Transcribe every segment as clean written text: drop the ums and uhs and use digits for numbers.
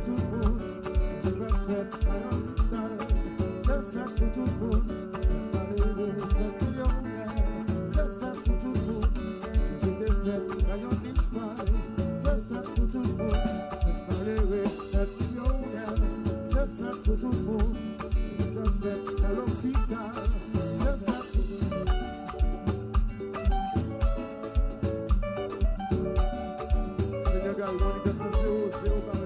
tout le monde. C'est pas fait à l'hôpital. C'est fait pour tout le monde. C'est pas levé, c'est millionnaire. C'est fait pour tout le monde. C'était fait à l'hôpital. C'est fait pour tout le monde. C'est pas levé, c'est millionnaire. C'est fait pour tout le monde. C'est fait à l'hôpital. C'est fait pour tout le monde. Seigneur, garde, on est comme c'est au pareil.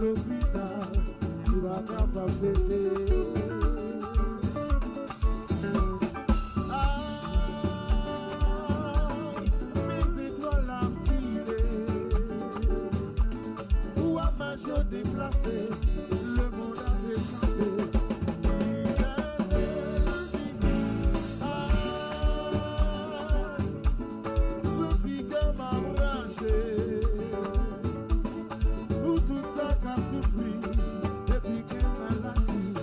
L'hôpital, tu vas pas fêter. Mes étoiles à filer, ou à major déplacé, le monde a échappé. Sorti comme un branché. Depuis que maladie,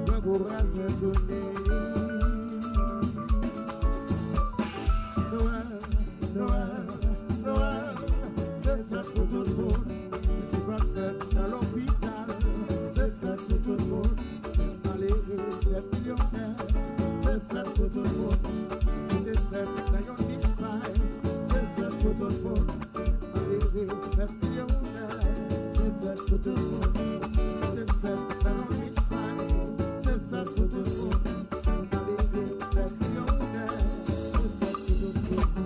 le courage est donné. Noël, Noël, Noël, c'est fait pour tout le monde. C'est pas fait dans l'hôpital. C'est fait pour tout le monde. C'est malheureux, c'est millionnaire. C'est fait pour tout le monde. C'est fait dans yon disparu. C'est fait pour tout le monde. Malheureux, c'est millionnaire. C'est fait pour tout le monde. C'est fait dans l'hôpital. C'est fait pour tout le monde. Malheureux, c'est millionnaire. C'est fait pour tout le monde.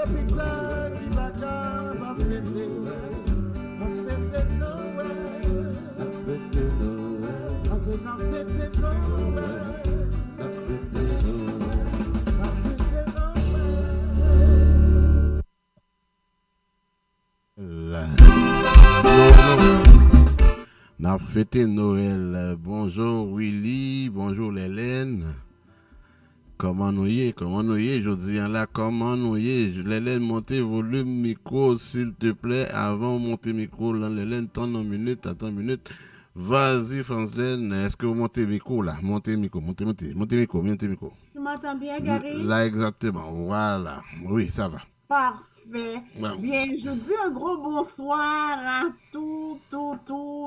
l'hôpital qui va fêter, on fête Noël, on fête Noël, on fête Noël, on fête N'a fêté Noël. Bonjour Willy, bonjour Hélène. Comment nous y est, je dis là, comment nous y est. Hélène, montez volume micro, s'il te plaît, avant monter micro, là, Hélène, attends une minute. Vas-y, Francine, est-ce que vous montez micro là? Montez micro. Tu m'entends bien, Gary? Là, exactement, voilà. Oui, ça va. Parfait. Ouais. Bien, je dis un gros bonsoir à tous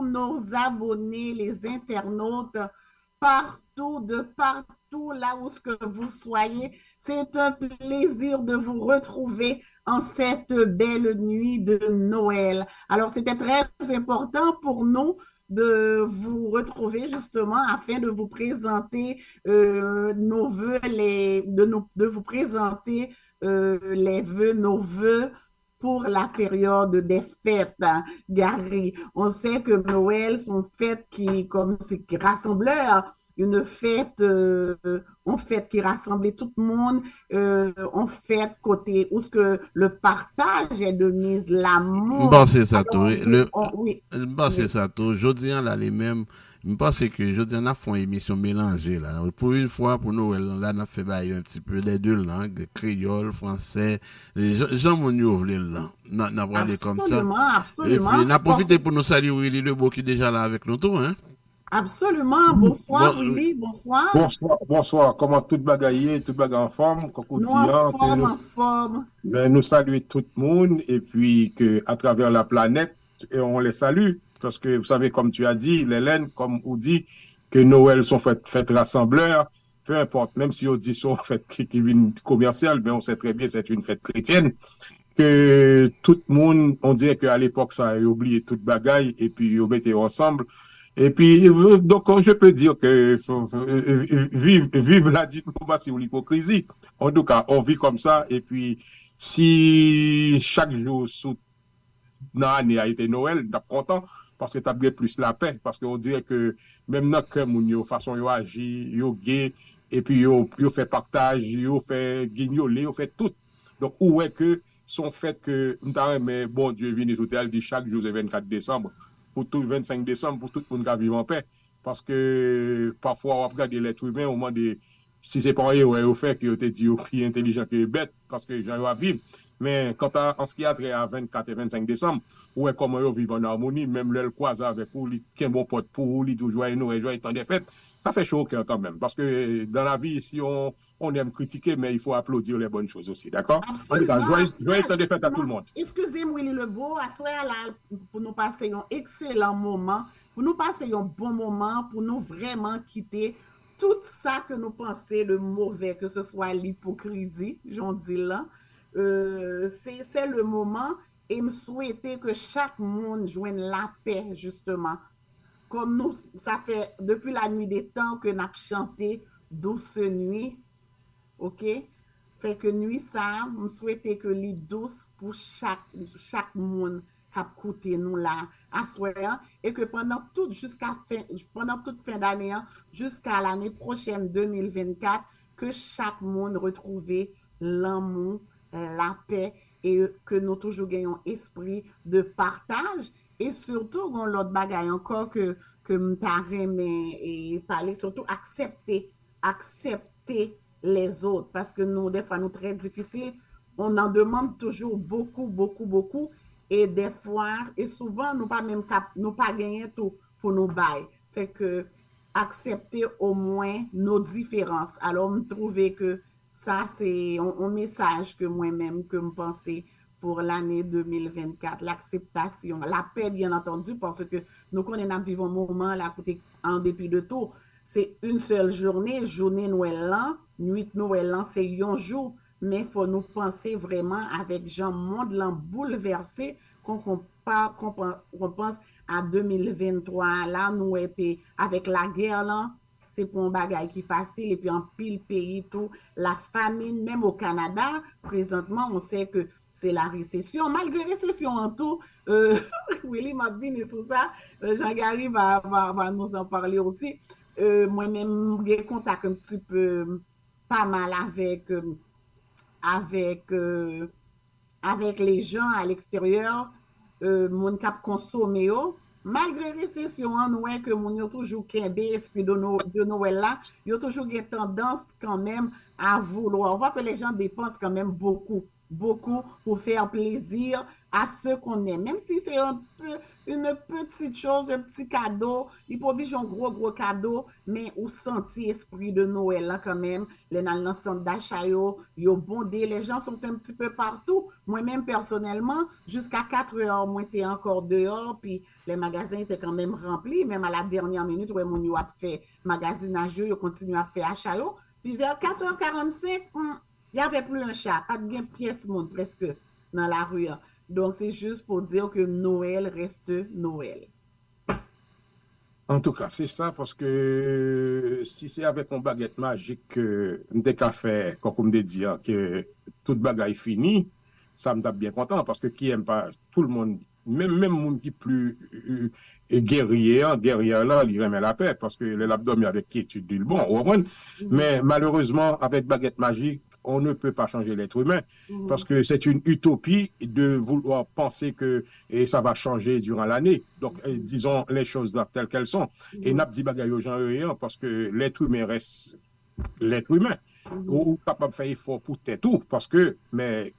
nos abonnés, les internautes, de partout là où ce que vous soyez. C'est un plaisir de vous retrouver en cette belle nuit de Noël. Alors, c'était très important pour nous de vous retrouver justement afin de vous présenter nos vœux, de vous présenter nos vœux pour la période des fêtes, hein, Gary. On sait que Noël sont fêtes qui rassembleur, une fête, qui rassemblait tout le monde, on fête côté où ce que le partage est de mise, l'amour. Bon, c'est ça tout. Oui. Bon, c'est ça tout. Je dis là les mêmes. Je pense que je dis on a fait une émission mélangée là. Pour une fois, pour Noël, là, on a fait un petit peu les deux langues, créole, français. Jean Monio voulait là. On a parlé comme ça. Absolument. Et puis, on a profité pour nous saluer Willy Lebeau qui est déjà là avec nous tout, hein. Absolument. Bonsoir, Willy. Bonsoir. Bonsoir. Comment tout bagaille en forme? Nous en forme. Nous saluons tout le monde et puis que à travers la planète, et on les salue. Parce que vous savez, comme tu as dit, Hélène, comme on dit, que Noël sont fêtes rassembleurs, peu importe, même si on dit sont fêtes qui viennent commerciales, mais on sait très bien que c'est une fête chrétienne, que tout le monde, on dirait qu'à l'époque, ça a oublié toute bagaille et puis on mettait ensemble. Et puis, donc, je peux dire que vive la diplomatie ou l'hypocrisie. En tout cas, on vit comme ça. Et puis, si chaque jour dans l'année a été Noël, on est content parce que tu as bien plus la paix. Parce qu'on dirait que même notre cœur, de façon, ils agissent, ils gay, et puis ils fait partage, ils fait guignoler, ils fait tout. Donc, où est que son fait que, mais bon Dieu vient tout elle dit chaque jour, c'est 24 décembre, pour tout le 25 décembre, pour tout le monde qui vit en paix. Parce que parfois, on regarde l'être humain au moment de si c'est pas un héros au fait qu'il te dit plus intelligent que bête, parce que j'en ai vivre. Mais quand en ce qui a trait à 24 et 25 décembre, où est comment ils vivent en harmonie, même le croise avec vous, qui est bon pote pour vous, il toujours joyeux Noël, joyeux temps des fêtes, ça fait chaud au cœur quand même. Parce que dans la vie, ici, on aime critiquer, mais il faut applaudir les bonnes choses aussi, d'accord? En tout cas, joyeux temps des fêtes à tout le monde. Excusez-moi, Willy Lebeau, à ce là pour nous passer un excellent moment, pour nous passer un bon moment, pour nous vraiment quitter tout ça que nous pensons de mauvais, que ce soit l'hypocrisie, j'en dis là. C'est le moment et me souhaiter que chaque monde joigne la paix, justement. Comme nous, ça fait depuis la nuit des temps que nous avons chanté douce nuit, ok? Fait que nuit ça, me souhaiter que les douce pour chaque monde qui a écouté nous là, à soir, et que pendant toute fin d'année, jusqu'à l'année prochaine 2024, que chaque monde retrouve l'amour, la paix et que nous toujours gagnons esprit de partage et surtout l'autre bagaille encore que m'tarem et parler surtout accepter les autres parce que nous des fois nous très difficile, on en demande toujours beaucoup et des fois et souvent nous pas gagner tout pour nous bailler, fait que accepter au moins nos différences. Alors me trouver que ça, c'est un message que moi-même, que me pensais pour l'année 2024, l'acceptation, la paix, bien entendu, parce que nous connaissons vivre un moment, là, en dépit de tout, c'est une seule journée Noël, nuit Noël, c'est un jour, mais il faut nous penser vraiment avec Jean monde bouleversé, qu'on pense à 2023, là, nous étions avec la guerre, là, c'est pour un bagage qui est facile, et puis en pile pays, tout, la famine, même au Canada, présentement, on sait que c'est la récession. Malgré récession en tout, Willy m'a venu sur ça, Jean-Gary va nous en parler aussi. Moi-même, j'ai contact un petit peu, pas mal avec, euh, avec les gens à l'extérieur, moun kap konsome yo, malgré récession, hein, nous que moun yo toujours kembe esprit de Noël là, yo toujours une tendance quand même à vouloir. On voit que les gens dépensent quand même beaucoup pour faire plaisir à ceux qu'on aime. Même si c'est une petite chose, un petit cadeau, il peut obligé un gros cadeau, mais au senti esprit de Noël là quand même, les dans l'ensemble d'achat yo bondé, les gens sont un petit peu partout. Moi-même personnellement, jusqu'à 4 heures, moi j'étais encore dehors, puis les magasins étaient quand même remplis, même à la dernière minute, ouais, mon yo a fait magasinage, yo continue à faire achat yo, puis vers 4h45, il n'y avait plus un chat, pas de pièce monde presque dans la rue. Donc, c'est juste pour dire que Noël reste Noël. En tout cas, c'est ça, parce que si c'est avec une baguette magique que m'te ka fait, comme me dit, que toute bagaille fini, ça me tape bien content, parce que qui aime pas, tout le monde, même monde qui plus guerrier là, il remet la paix, parce que les l'abdomen avec quiétude du bon, mais malheureusement, avec baguette magique, on ne peut pas changer l'être humain, parce que c'est une utopie de vouloir penser que et ça va changer durant l'année. Donc, disons les choses là, telles qu'elles sont. Et n'a pas dit bagaille aux gens, parce que l'être humain reste l'être humain. Ou capable de faire effort pour tout, parce que, mais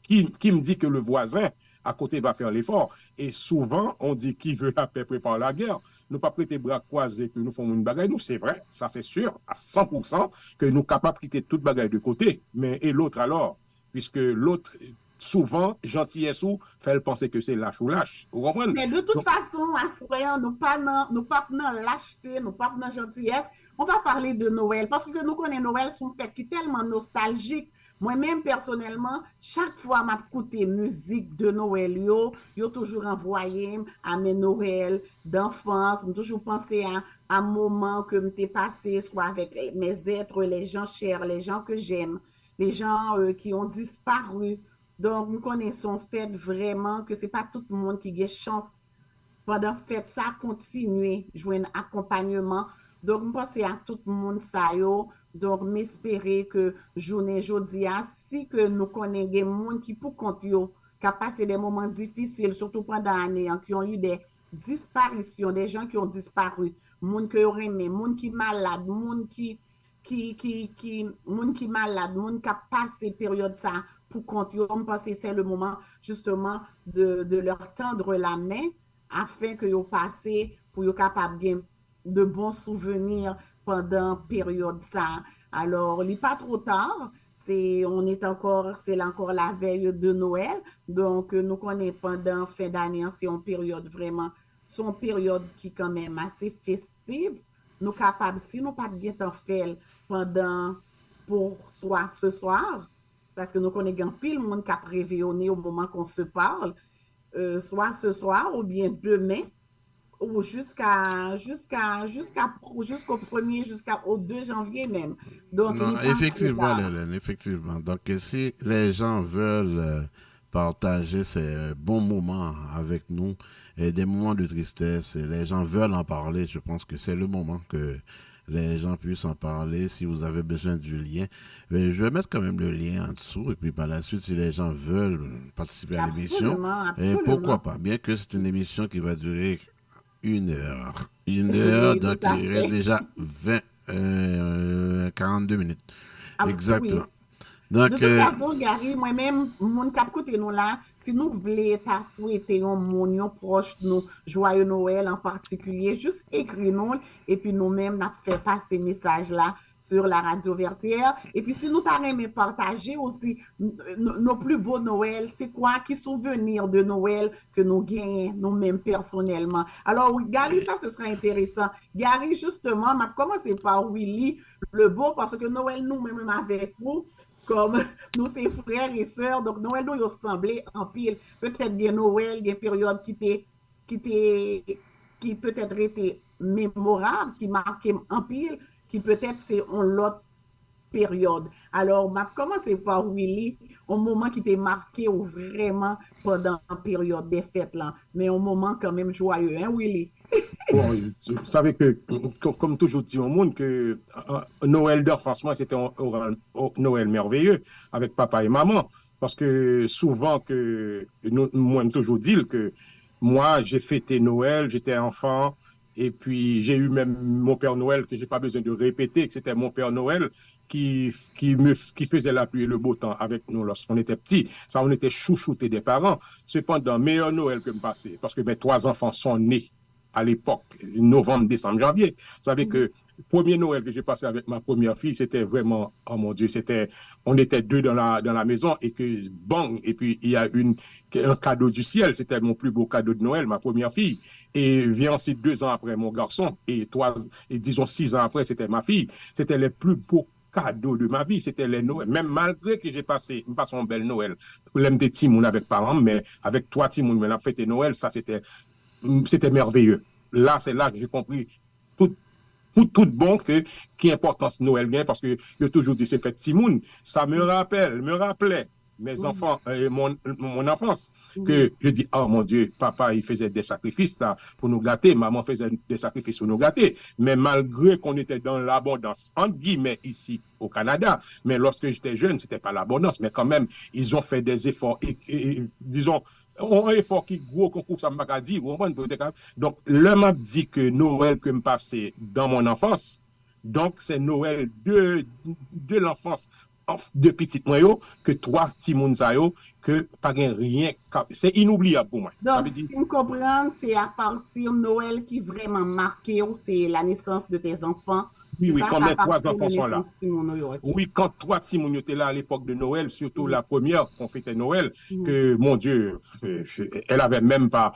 qui me dit que le voisin à côté va faire l'effort? Et souvent, on dit qui veut la paix prépare la guerre. Nous pas prêter bras croisés que nous faisons une bagaille. Nous, c'est vrai, ça c'est sûr, à 100%, que nous sommes capables de prêter toute bagaille de côté. Mais et l'autre alors? Puisque l'autre, souvent, gentillesse ou fait penser que c'est lâche ou lâche. Vous comprenez? Mais de toute façon, assurant, nous pas dans lâcheté, nous pas dans gentillesse. On va parler de Noël parce que nous connaissons Noël, son fait qui est tellement nostalgique. Moi-même, personnellement, chaque fois que j'écoute musique de Noël, yo toujours envoyé à mes Noël d'enfance. J'ai toujours pensé à un moment que m'étais passé, soit avec mes êtres, les gens chers, les gens que j'aime, les gens qui ont disparu. Donc, nous connaissons fait vraiment que ce n'est pas tout le monde qui a chance pendant fait ça continuer jouer un accompagnement. Donc, je pense à tout le monde ça yo. Donc, m'espérer que journée jodi a si que nous connaissons des gens qui pour compte yo, qui a passé des moments difficiles surtout pendant l'année, qui ont eu des disparitions, des gens qui ont disparu, monde qui auraient aimé, monde qui malade, monde qui malade, monde qui a passé période ça pour compte yo, je pense que c'est le moment justement de leur tendre la main afin que yo passe pour yo capable de bons souvenirs pendant période ça. Alors, il n'est pas trop tard, c'est encore la veille de Noël, donc nous connaissons pendant fin d'année, c'est une période vraiment, c'est une période qui quand même assez festive. Nous capables, si nous pas bien en faire pendant pour soit ce soir, parce que nous connaissons pile monde qui a prévionné au moment qu'on se parle, soit ce soir ou bien demain, ou jusqu'au 1er, jusqu'au 2 janvier même. Donc, non, effectivement, Hélène, effectivement. Donc, si les gens veulent partager ces bons moments avec nous et des moments de tristesse, et les gens veulent en parler, je pense que c'est le moment que les gens puissent en parler. Si vous avez besoin du lien, mais je vais mettre quand même le lien en dessous, et puis par la suite, si les gens veulent participer à l'émission, et pourquoi pas, bien que c'est une émission qui va durer 1 heure. Une heure, oui, donc il reste déjà 42 minutes. Exactement. Oui. Donc, de toute façon, Gary, moi-même, mon cap côté nous là, si nous voulons souhaiter mon proche nous joyeux Noël en particulier, juste écris-nous et puis nous-mêmes nous fait passer message là sur la radio Vertière. Et puis si nous t'aimons partager aussi nos plus beaux Noël, c'est quoi qui souvenirs de Noël que nous gagnons nous-mêmes personnellement. Alors Gary, ça ce serait intéressant. Gary, justement, m'a commencé par Willy le beau parce que Noël nous-mêmes avec vous. Comme nous, c'est frères et sœurs, donc Noël nous ressemblait en pile. Peut-être des Noël, des périodes qui peut-être étaient mémorables, qui marquaient en pile, qui peut-être c'est en l'autre période. Alors, m'a commencé par Willy, un moment qui t'est marqué ou vraiment pendant la période des fêtes là, mais un moment quand même joyeux, hein, Willy? Bon, vous savez que, comme toujours dit au monde, que Noël d'enfance, moi, c'était un Noël merveilleux avec papa et maman. Parce que souvent, moi, j'aime toujours dire que moi, j'ai fêté Noël, j'étais enfant, et puis j'ai eu même mon Père Noël, que j'ai pas besoin de répéter, que c'était mon Père Noël qui faisait la pluie et le beau temps avec nous lorsqu'on était petits. Ça, on était chouchoutés des parents. Cependant, meilleur Noël que me passer, parce que mes trois enfants sont nés à l'époque, novembre, décembre, janvier. Vous savez que le premier Noël que j'ai passé avec ma première fille, c'était vraiment, oh mon Dieu, on était deux dans la maison et que, bang, et puis il y a un cadeau du ciel, c'était mon plus beau cadeau de Noël, ma première fille. Et vient ensuite 2 ans après mon garçon, et disons 6 ans après, c'était ma fille. C'était les plus beaux cadeaux de ma vie, c'était les Noël. Même malgré que j'ai passé un bel Noël, l'aime des Timoun avec parents, mais avec toi Timoun, on a fêté Noël, ça c'était merveilleux. Là, c'est là que j'ai compris tout bon qui importance Noël bien, parce que j'ai toujours dit c'est fait Timoun. Ça me rappelait mes enfants, mon enfance, que je dis, oh mon Dieu, papa, il faisait des sacrifices là, pour nous gâter, maman faisait des sacrifices pour nous gâter. Mais malgré qu'on était dans l'abondance, entre guillemets, ici au Canada, mais lorsque j'étais jeune, c'était pas l'abondance, mais quand même, ils ont fait des efforts, disons, un effort qui gros concours ça m'a dit donc l'homme m'a dit que Noël que me passé dans mon enfance, donc c'est Noël de l'enfance de petite moyo que toi Timoun Zayo que pas rien, c'est inoubliable pour moi. Donc si je comprends, c'est à partir de Noël qui vraiment marqué, c'est la naissance de tes enfants. Oui, ça, quand mes trois enfants sont là. Okay. Oui, quand toi, Timon, étais là à l'époque de Noël, surtout la première qu'on fêtait Noël, que, mon Dieu, elle avait même pas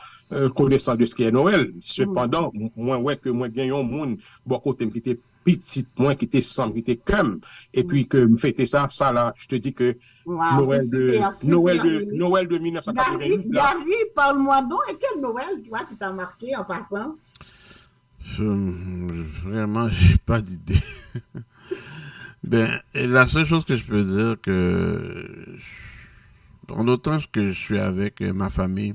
connaissance de ce qu'est Noël. Cependant, moi, gagnons un monde, beaucoup qui était petit, moi qui était sans, qui était comme, et puis que me fêter ça là, je te dis que Noël de 1988. Gary, parle-moi donc, et quel Noël, tu vois, qui t'a marqué en passant? Vraiment, j'ai pas d'idée. La seule chose que je peux dire que en autant que je suis avec ma famille,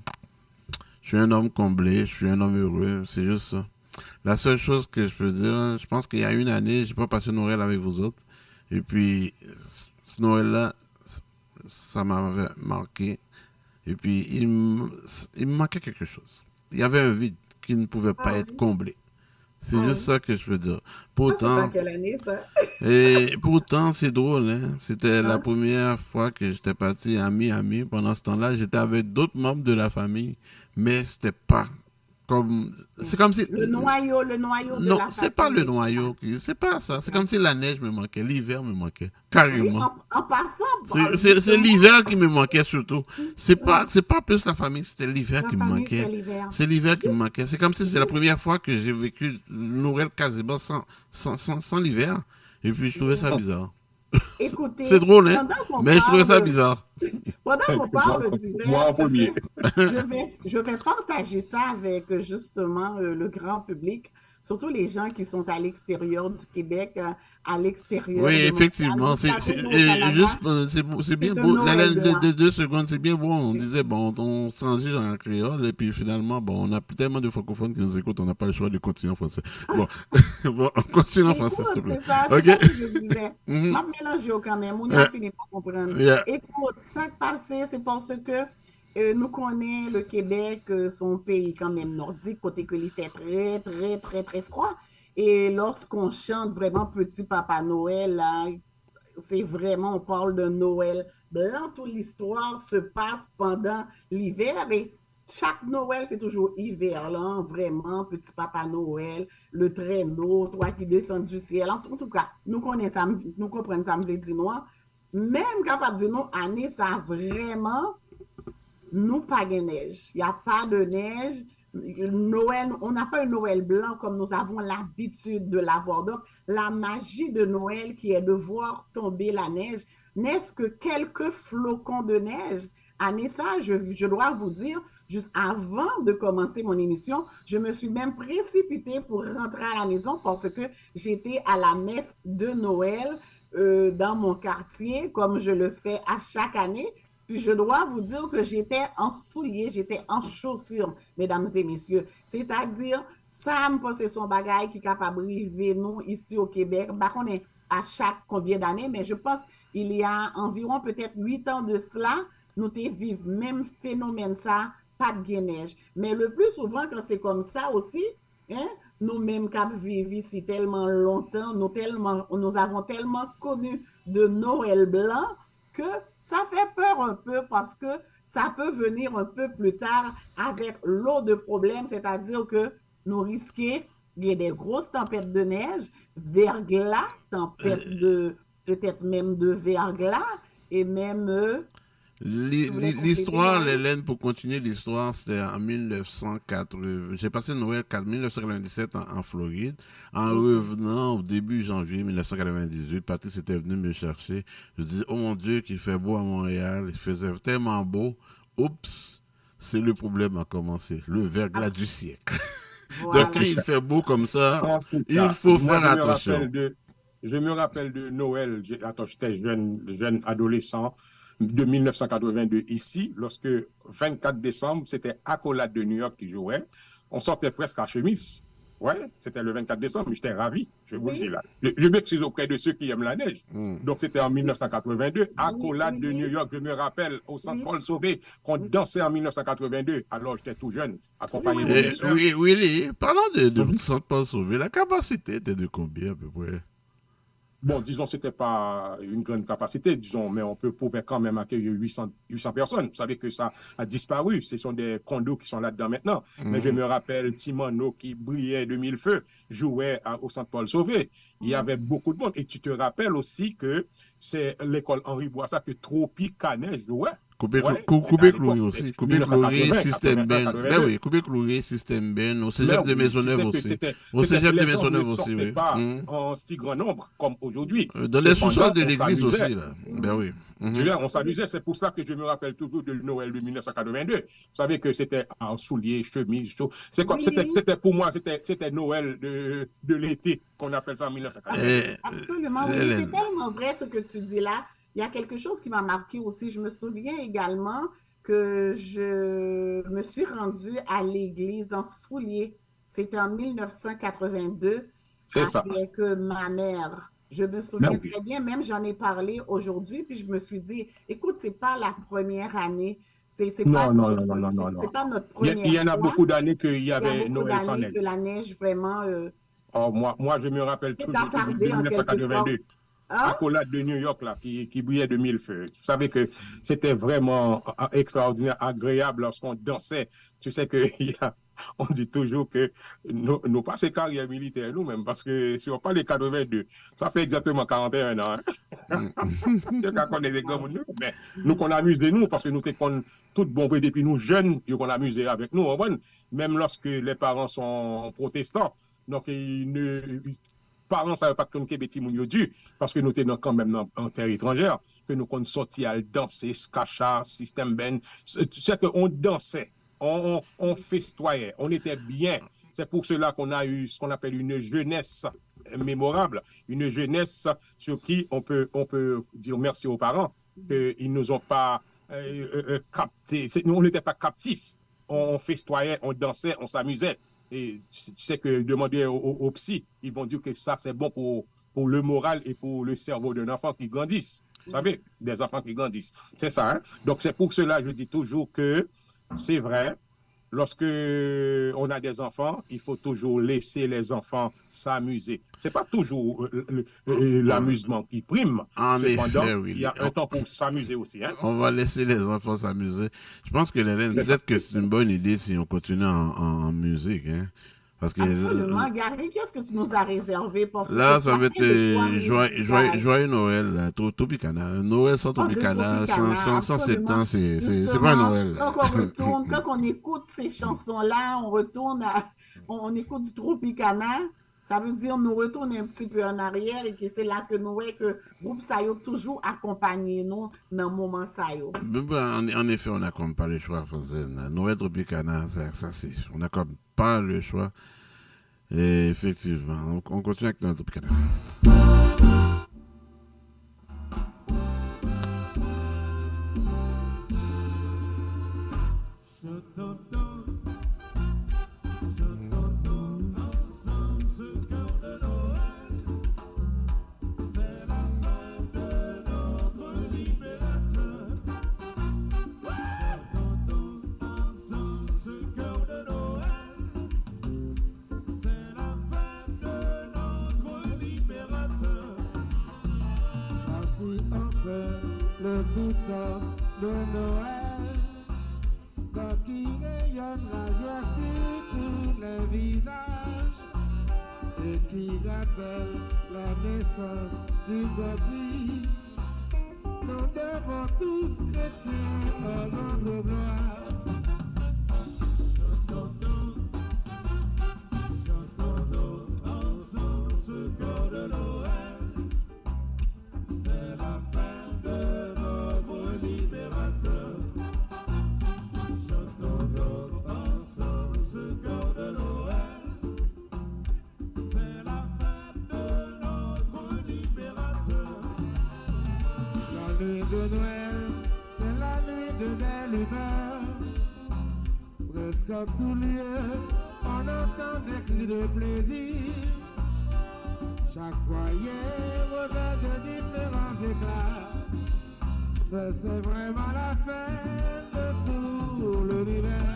je suis un homme comblé, je suis un homme heureux, c'est juste ça. La seule chose que je peux dire, je pense qu'il y a une année, j'ai pas passé Noël avec vous autres, et puis ce Noël-là, ça m'avait marqué, et puis il me manquait quelque chose. Il y avait un vide qui ne pouvait pas être comblé. C'est juste ça que je peux dire. Pourtant, c'est quelle année, ça? Et pourtant, c'est drôle. Hein? C'était la première fois que j'étais parti à Miami. Pendant ce temps-là, j'étais avec d'autres membres de la famille, mais c'était pas comme... C'est comme si... Le noyau de non, la famille. Non, c'est pas le noyau. C'est pas ça. C'est comme si la neige me manquait, l'hiver me manquait, carrément. Oui, en passant... C'est l'hiver qui me manquait surtout. C'est pas plus la famille, c'était l'hiver qui me manquait. C'est l'hiver qui me manquait. C'est comme si c'est la première fois que j'ai vécu Noël quasiment sans l'hiver. Et puis je trouvais ça bizarre. Écoutez, c'est drôle, hein? Mais je trouvais ça bizarre. Pendant qu'on parle d'hiver, premier. je vais partager ça avec justement le grand public, surtout les gens qui sont à l'extérieur du Québec, à l'extérieur. Oui, effectivement, c'est bien beau. De 2 secondes, c'est bien beau. On disait, bon, on transige en créole, et puis finalement, bon, on a tellement de francophones qui nous écoutent, on n'a pas le choix de continuer en français. Bon, bon on continue en français, s'il te plaît. C'est ça que je disais. Ma mélange quand même, on a fini par comprendre. Écoute, ça passé, c'est parce que nous connaissons le Québec, son pays quand même nordique, côté que il fait très, très, très, très froid. Et lorsqu'on chante vraiment Petit Papa Noël, là, c'est vraiment, on parle de Noël blanc. Toute l'histoire se passe pendant l'hiver et chaque Noël, c'est toujours hiver, là, vraiment, Petit Papa Noël, le traîneau, toi qui descends du ciel. En tout cas, nous connaissons ça, nous comprenons ça, me dit moi. Même capable de dire non, année, ça vraiment, nous pas de neige. Il n'y a pas de neige. Noël, on n'a pas un Noël blanc comme nous avons l'habitude de l'avoir. Donc, la magie de Noël qui est de voir tomber la neige, n'est-ce que quelques flocons de neige année, ça, je dois vous dire, juste avant de commencer mon émission, je me suis même précipitée pour rentrer à la maison parce que j'étais à la messe de Noël dans mon quartier, comme je le fais à chaque année. Puis je dois vous dire que j'étais en souliers, j'étais en chaussures, mesdames et messieurs. C'est-à-dire, ça me pensait son bagage qui est capable de arriver nous ici au Québec. Bah, on est à chaque combien d'années, mais je pense il y a environ peut-être 8 ans de cela, nous vivons même phénomène ça, pas de neige. Mais le plus souvent, quand c'est comme ça aussi, hein, nous-mêmes qui vivons ici tellement longtemps, nous avons tellement connu de Noël blanc que ça fait peur un peu parce que ça peut venir un peu plus tard avec l'eau de problème, c'est-à-dire que nous risquons il y a des grosses tempêtes de neige, verglas, tempêtes de peut-être même de verglas et même L'histoire, Hélène, pour continuer l'histoire, c'était en 1980. J'ai passé Noël 1997 en Floride. En revenant au début janvier 1998, Patrice était venu me chercher. Je disais, oh mon Dieu, qu'il fait beau à Montréal. Il faisait tellement beau. Oups, c'est le problème a commencé. Le verglas du siècle. Voilà. Donc, quand il fait beau comme ça, il faut faire attention. Je me rappelle de Noël, j'étais jeune adolescent, de 1982 ici, lorsque 24 décembre, c'était Accolade de New York qui jouait. On sortait presque à chemise. Ouais, c'était le 24 décembre, j'étais ravi, je vous le dis là. Je m'excuse auprès de ceux qui aiment la neige. Donc c'était en 1982, Accolade de New York, je me rappelle, au Centre Paul Sauvé, qu'on dansait en 1982. Alors j'étais tout jeune, accompagné de mes soeurs. Oui, parlant de Centre Paul Sauvé, la capacité était de combien à peu près? Bon, disons, c'était pas une grande capacité, disons, mais on pouvait quand même accueillir 800 personnes. Vous savez que ça a disparu. Ce sont des condos qui sont là-dedans maintenant. Mais je me rappelle Timano qui brillait de mille feux, jouait au Centre Paul Sauvé. Il y avait beaucoup de monde. Et tu te rappelles aussi que c'est l'école Henri Bourassa que Tropicana jouait. Coupé-Cloury aussi. Coupé-Cloury, Système Ben. Ben oui, Coupé-Cloury, Système Ben. Au Cégep de Maisonneuve aussi. Au Cégep de Maisonneuve aussi, oui. Pas en si grand nombre comme aujourd'hui. Dans les sous-sols de l'église aussi, là. Ben oui. On s'amusait, c'est pour ça que je me rappelle toujours de Noël de 1982. Vous savez que c'était en souliers, chemise, chaud. C'était pour moi, c'était Noël de l'été, qu'on appelle ça en 1982. Absolument, oui. C'est tellement vrai ce que tu dis là. Il y a quelque chose qui m'a marqué aussi. Je me souviens également que je me suis rendue à l'église en souliers. C'était en 1982 avec ma mère. Je me souviens très bien, même j'en ai parlé aujourd'hui, puis je me suis dit, écoute, c'est pas la première année. C'est pas notre première fois. Il y en a beaucoup d'années qu'il y avait Noël sans neige. Que la neige vraiment... moi, je me rappelle toujours de 1982. Accolade de New York, là, qui brillait de mille feux. Vous savez que c'était vraiment extraordinaire, agréable lorsqu'on dansait. Tu sais que on dit toujours que nous passons carrière militaire nous-mêmes, parce que si on parle de 82, ça fait exactement 41 ans. Mais nous qu'on amusait nous, parce que nous étions tous bons depuis nous jeunes, et qu'on amusait avec nous. Même lorsque les parents sont protestants, donc parents ne savaient pas que nous étions dû, parce que nous étions quand même en terre étrangère, que nous qu'on sorti à danser, skacha, système ben. Tu sais qu'on dansait, on festoyait, on était bien. C'est pour cela qu'on a eu ce qu'on appelle une jeunesse mémorable, une jeunesse sur qui on peut dire merci aux parents, qu'ils ne nous ont pas captés. On n'était pas captifs. On festoyait, on dansait, on s'amusait. Et tu sais que demander aux psy, ils vont dire que ça, c'est bon pour le moral et pour le cerveau d'un enfant qui grandisse. Vous savez, des enfants qui grandissent. C'est ça, hein? Donc, c'est pour cela que je dis toujours que c'est vrai, lorsque on a des enfants, il faut toujours laisser les enfants s'amuser. C'est pas toujours l'amusement qui prime. Cependant, il y a un temps pour s'amuser aussi. Hein? On va laisser les enfants s'amuser. Je pense que peut-être que c'est une bonne idée si on continue en musique. Hein? Parce que, absolument. Gary, qu'est-ce que tu nous as réservé pour là, ça va être joyeux Noël, là, Tropicana. Noël sans Tropicana, sans septembre, c'est pas Noël. Quand on écoute ces chansons-là, on écoute du Tropicana. Ça veut dire nous retourner un petit peu en arrière et que c'est là que nous voyons que le groupe Sayo toujours accompagné nous dans le moment Sayo. En effet, on n'a comme pas le choix, Fontaine. Noël Tropicana, ça c'est, on n'a comme pas le choix. Et effectivement, on continue avec Noël Tropicana. Le bouton de Noël, quand qui rayonne la joie sur tous les visages et qui rappelle la naissance du bon Christ. Nous devons tous chrétiens rendre gloire. Chantons ensemble ce cœur de Noël. C'est la fête de notre libérateur. Chantons donc ensemble ce cœur de Noël. C'est la fête de notre libérateur. La nuit de Noël, c'est la nuit de belle humeur. Presque en tout lieu, on entend des cris de plaisir. Chaque foyer revêt de différents éclats. Mais c'est vraiment la fête de tout l'univers.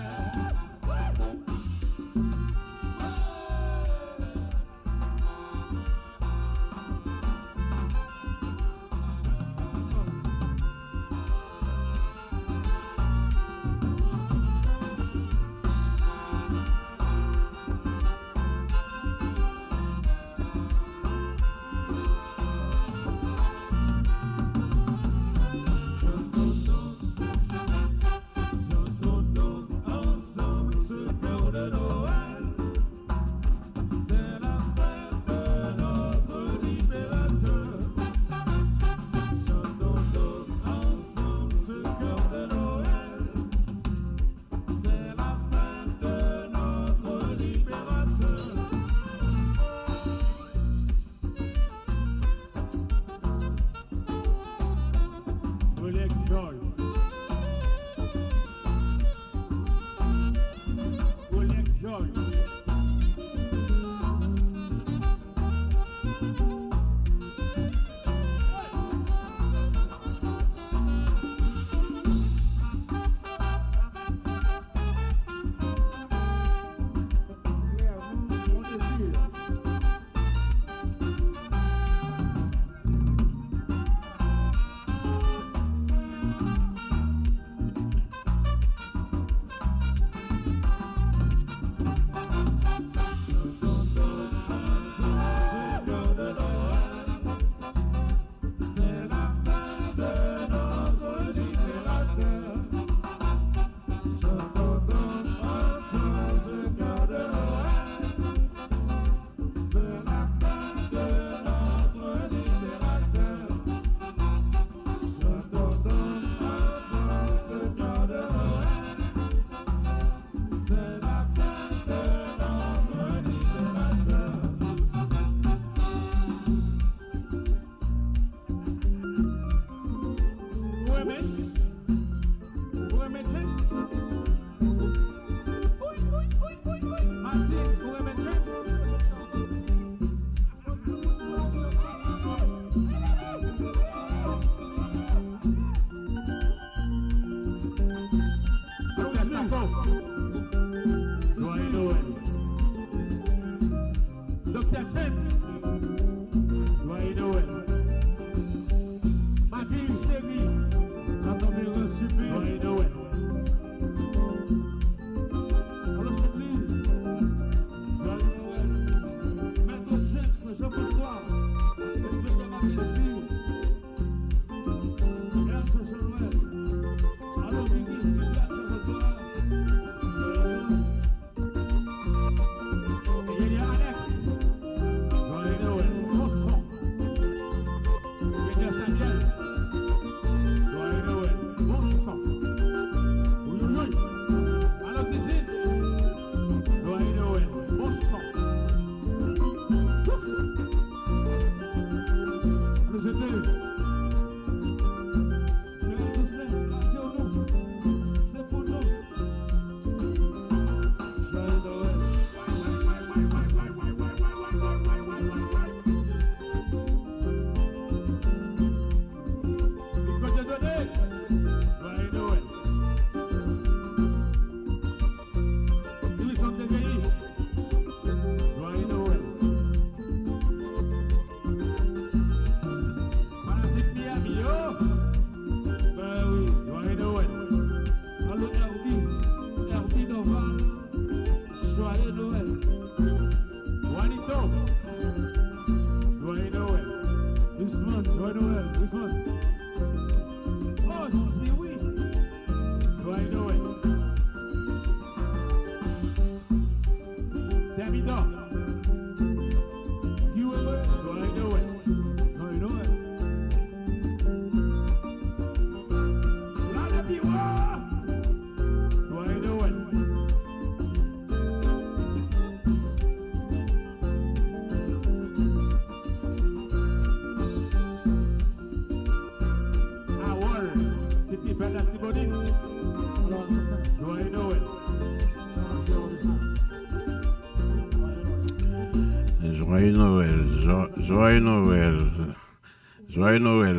Oh, si oui. Joyeux Noël. Thermidor. Qui heureux? Joyeux Noël. Joyeux Noël. La la biwa. Joyeux Noël. Ah ouais, c'était pas la Sibonite. Alors, c'est ça. Joyeux Noël. Joyeux Noël, joyeux Noël, joyeux Noël. Joyeux Noël,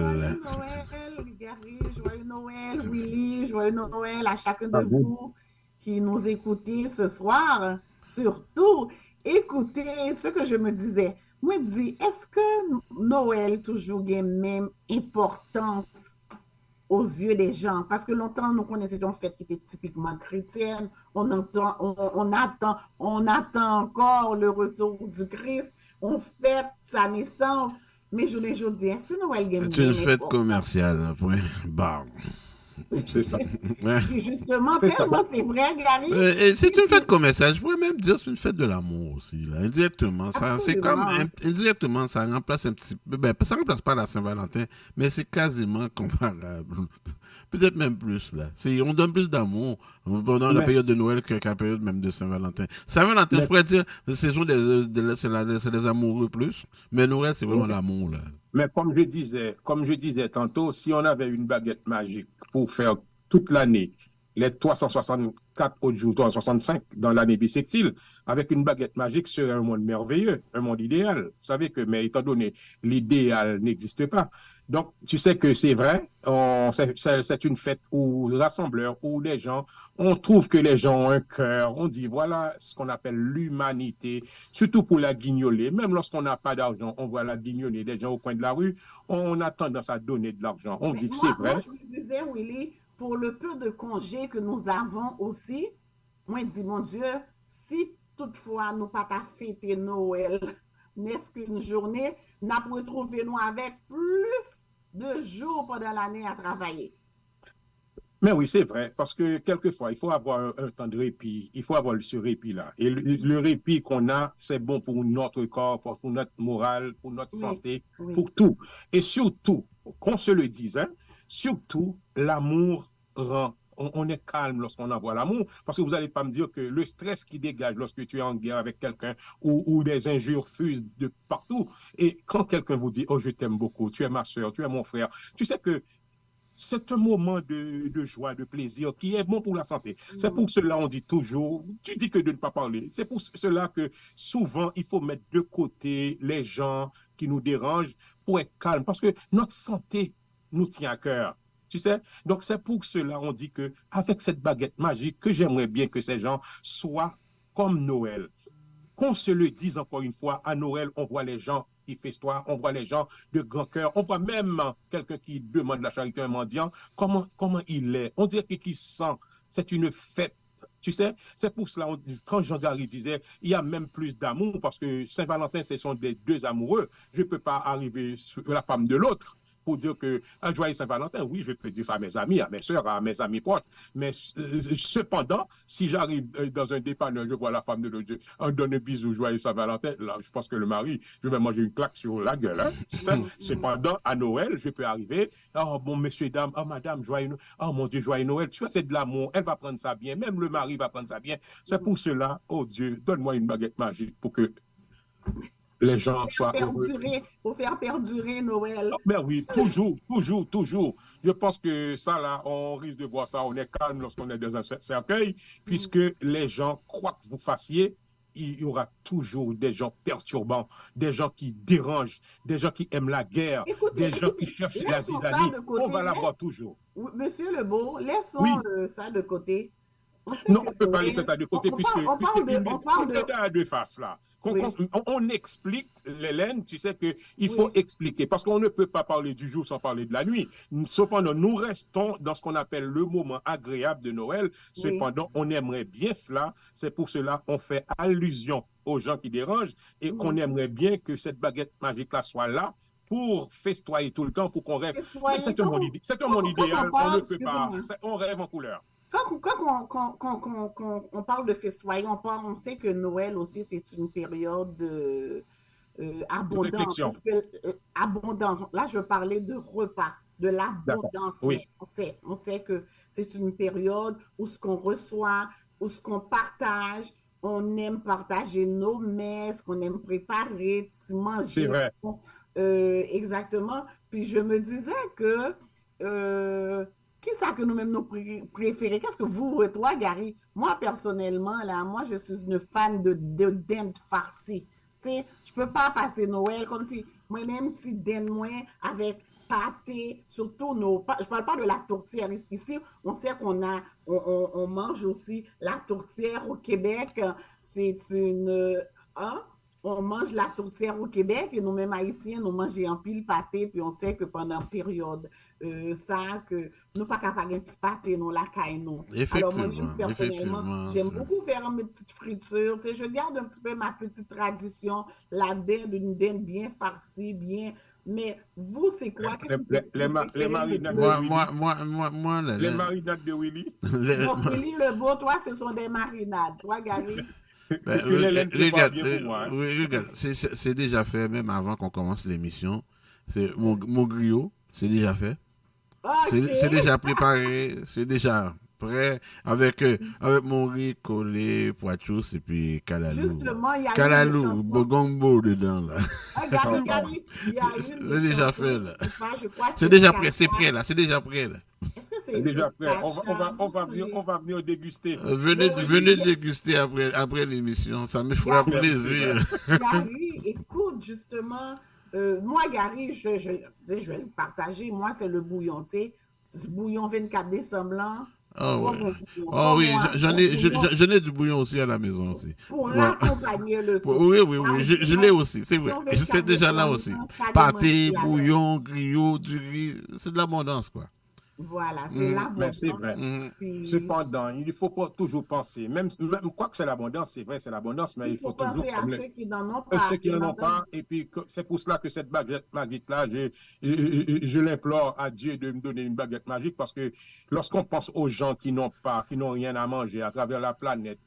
Gary, joyeux Noël, Willy, joyeux Noël à chacun de À vous. vous qui nous écoutez ce soir. Surtout, écoutez ce que je me disais. Moi, dis, est-ce que Noël toujours gagne même importance aux yeux des gens? Parce que longtemps, nous connaissions une fête qui était typiquement chrétienne. On attend encore le retour du Christ. On fête sa naissance. Mais je l'ai dit, est-ce que Noël gagne C'est une même fête importance? commerciale, après. Bah. C'est ça. Ouais. Et justement, C'est ça. tellement c'est vrai, Gary. Et c'est une fête commerciale. Je pourrais même dire que c'est une fête de l'amour aussi. Là. Indirectement, c'est comme indirectement, ça remplace un petit peu. Ben, ça remplace pas la Saint-Valentin, mais c'est quasiment comparable. Peut-être même plus là. On donne plus d'amour pendant la période de Noël qu'à la période même de Saint-Valentin. Saint-Valentin, je pourrais dire, c'est des amoureux plus, mais Noël, c'est vraiment l'amour là. Mais comme je disais tantôt, si on avait une baguette magique pour faire toute l'année, les 364 autres jours, 365 dans l'année bissextile, avec une baguette magique serait un monde merveilleux, un monde idéal. Vous savez que, mais étant donné, l'idéal n'existe pas. Donc, tu sais que c'est vrai, c'est une fête où rassembleur, où les gens, on trouve que les gens ont un cœur, on dit voilà ce qu'on appelle l'humanité, surtout pour la guignoler. Même lorsqu'on n'a pas d'argent, on voit la guignoler des gens au coin de la rue, on a tendance à donner de l'argent. On dit que c'est vrai. Moi, je me disais, Willy, pour le peu de congés que nous avons aussi, moi, je dis, mon Dieu, si toutefois nous pas ta fêter Noël, n'est-ce qu'une journée, nous retrouvé nous avec plus de jours pendant l'année à travailler. Mais oui, c'est vrai, parce que quelquefois, il faut avoir un temps de répit, il faut avoir ce répit-là. Et le répit qu'on a, c'est bon pour notre corps, pour notre morale, pour notre santé, pour tout. Et surtout, qu'on se le dise, hein, surtout, l'amour rend. On est calme lorsqu'on envoie l'amour, parce que vous n'allez pas me dire que le stress qui dégage lorsque tu es en guerre avec quelqu'un ou des injures fusent de partout, et quand quelqu'un vous dit « Oh, je t'aime beaucoup, tu es ma soeur, tu es mon frère », tu sais que c'est un moment de joie, de plaisir qui est bon pour la santé. C'est pour cela on dit toujours, tu dis que de ne pas parler, c'est pour cela que souvent il faut mettre de côté les gens qui nous dérangent pour être calme, parce que notre santé nous tient à cœur. Tu sais, donc c'est pour cela on dit que avec cette baguette magique, que j'aimerais bien que ces gens soient comme Noël. Qu'on se le dise encore une fois, à Noël, on voit les gens qui festoient, on voit les gens de grand cœur, on voit même quelqu'un qui demande la charité à un mendiant, comment il est. On dirait qu'il sent, c'est une fête. Tu sais, c'est pour cela, quand Jean-Gary disait, il y a même plus d'amour, parce que Saint-Valentin, ce sont des deux amoureux. Je ne peux pas arriver sur la femme de l'autre pour dire que un joyeux Saint-Valentin, oui, je peux dire ça à mes amis, à mes soeurs, à mes amis proches. Mais cependant, si j'arrive dans un dépanneur, je vois la femme de l'autre, on donne un bisou, joyeux Saint-Valentin, là, je pense que le mari, je vais manger une claque sur la gueule. Hein, c'est ça? Cependant, à Noël, je peux arriver, oh bon, messieurs, dames, oh madame, joyeux Noël, oh mon Dieu, joyeux Noël, tu vois, c'est de l'amour, elle va prendre ça bien, même le mari va prendre ça bien. C'est pour cela, oh Dieu, donne-moi une baguette magique pour que les gens soient heureux. Pour faire perdurer Noël. Ben oui, toujours, toujours, toujours. Je pense que ça, là, on risque de voir ça. On est calme lorsqu'on est dans un cercueil, puisque les gens, quoi que vous fassiez, il y aura toujours des gens perturbants, des gens qui dérangent, des gens qui aiment la guerre, des gens qui cherchent la zizanie. On va l'avoir toujours. Monsieur Lebeau, laissons ça de côté. Non, on ne peut pas laisser ça de côté, puisque on parle de à deux faces, là. On explique, Hélène, tu sais qu'il faut expliquer, parce qu'on ne peut pas parler du jour sans parler de la nuit. Cependant, nous restons dans ce qu'on appelle le moment agréable de Noël. Cependant, on aimerait bien cela. C'est pour cela qu'on fait allusion aux gens qui dérangent et qu'on aimerait bien que cette baguette magique-là soit là pour festoyer tout le temps, pour qu'on reste. Festoyer, Mais c'est un monde, c'est un monde quand on idéal, parle, on ne peut pas. excusez-moi. On rêve en couleur. Quand on parle de festoyer, on sait que Noël aussi, c'est une période De abondante. réflexion. Parce que, abondance. Là, je parlais de repas, de D'accord. l'abondance. Oui. Mais on sait que c'est une période où ce qu'on reçoit, où ce qu'on partage, on aime partager nos messes, qu'on aime préparer, C'est manger. vrai. Exactement. Puis je me disais que qui ça que nous-mêmes nous préférons? Qu'est-ce que vous, toi, Gary? Moi, personnellement, là, moi, je suis une fan de dinde farcie. Tu sais, je peux pas passer Noël comme si moi-même, si dinde moi avec pâté, surtout je parle pas de la tourtière. Ici, on sait on mange aussi la tourtière au Québec. C'est hein? On mange la tourtière au Québec et nous-mêmes haïtiens, nous mangeons en pile pâté, puis on sait que pendant période, que nous pas capables de petit pâté, nous la caille, nous. Alors moi, personnellement, j'aime beaucoup faire mes petites fritures. Tu sais, je garde un petit peu ma petite tradition, la dinde, une dinde bien farcie, bien. Mais vous, c'est quoi? Qu'est-ce que Les marinades de Willy. Les marinades de Willy. Donc, Willy le beau, toi, ce sont des marinades. Toi, Gary? Regarde, c'est déjà fait, même avant qu'on commence l'émission. C'est mon griot, c'est déjà fait. Okay. C'est déjà préparé, c'est déjà prêt avec mon riz collé, poitrous et puis calalou. Justement, il y a calalou, bogombo dedans là. Gary, il y a une c'est déjà fait là. C'est déjà prêt, c'est prêt là, c'est déjà prêt là. Est-ce que c'est déjà prêt? On va venir déguster. Venez déguster après l'émission, ça me fera plaisir. Gary, écoute, justement, moi, Gary, je vais le partager. Moi, c'est le bouillon, tu sais. Bouillon 24 décembre là. Oh, ouais. Oh oui, j'en ai du bouillon aussi à la maison aussi. Pour l'accompagner le tout. Oui, je l'ai aussi, c'est vrai. C'est déjà là aussi. Pâté, bouillon, griot, du riz, c'est de l'abondance quoi. Voilà, c'est l'abondance. C'est vrai. Cependant, il ne faut pas toujours penser, même quoi que c'est l'abondance, c'est vrai, c'est l'abondance, mais il faut penser toujours à ceux qui n'en ont pas. Ceux qui n'en ont pas, et puis c'est pour cela que cette baguette magique-là, je l'implore à Dieu de me donner une baguette magique, parce que lorsqu'on pense aux gens qui n'ont rien à manger à travers la planète,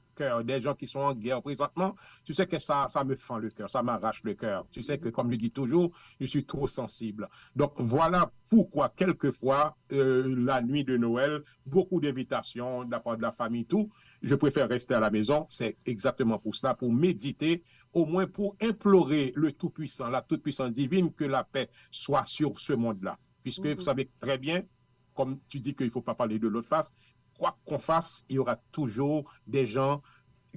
des gens qui sont en guerre présentement, tu sais que ça me fend le cœur, ça m'arrache le cœur. Tu sais que, comme je dis toujours, je suis trop sensible. Donc, voilà pourquoi, quelquefois, la nuit de Noël, beaucoup d'invitations de la part de la famille, tout, je préfère rester à la maison. C'est exactement pour cela, pour méditer, au moins pour implorer le Tout-Puissant, la Toute-Puissante divine, que la paix soit sur ce monde-là. Puisque vous savez très bien, comme tu dis qu'il ne faut pas parler de l'autre face, quoi qu'on fasse, il y aura toujours des gens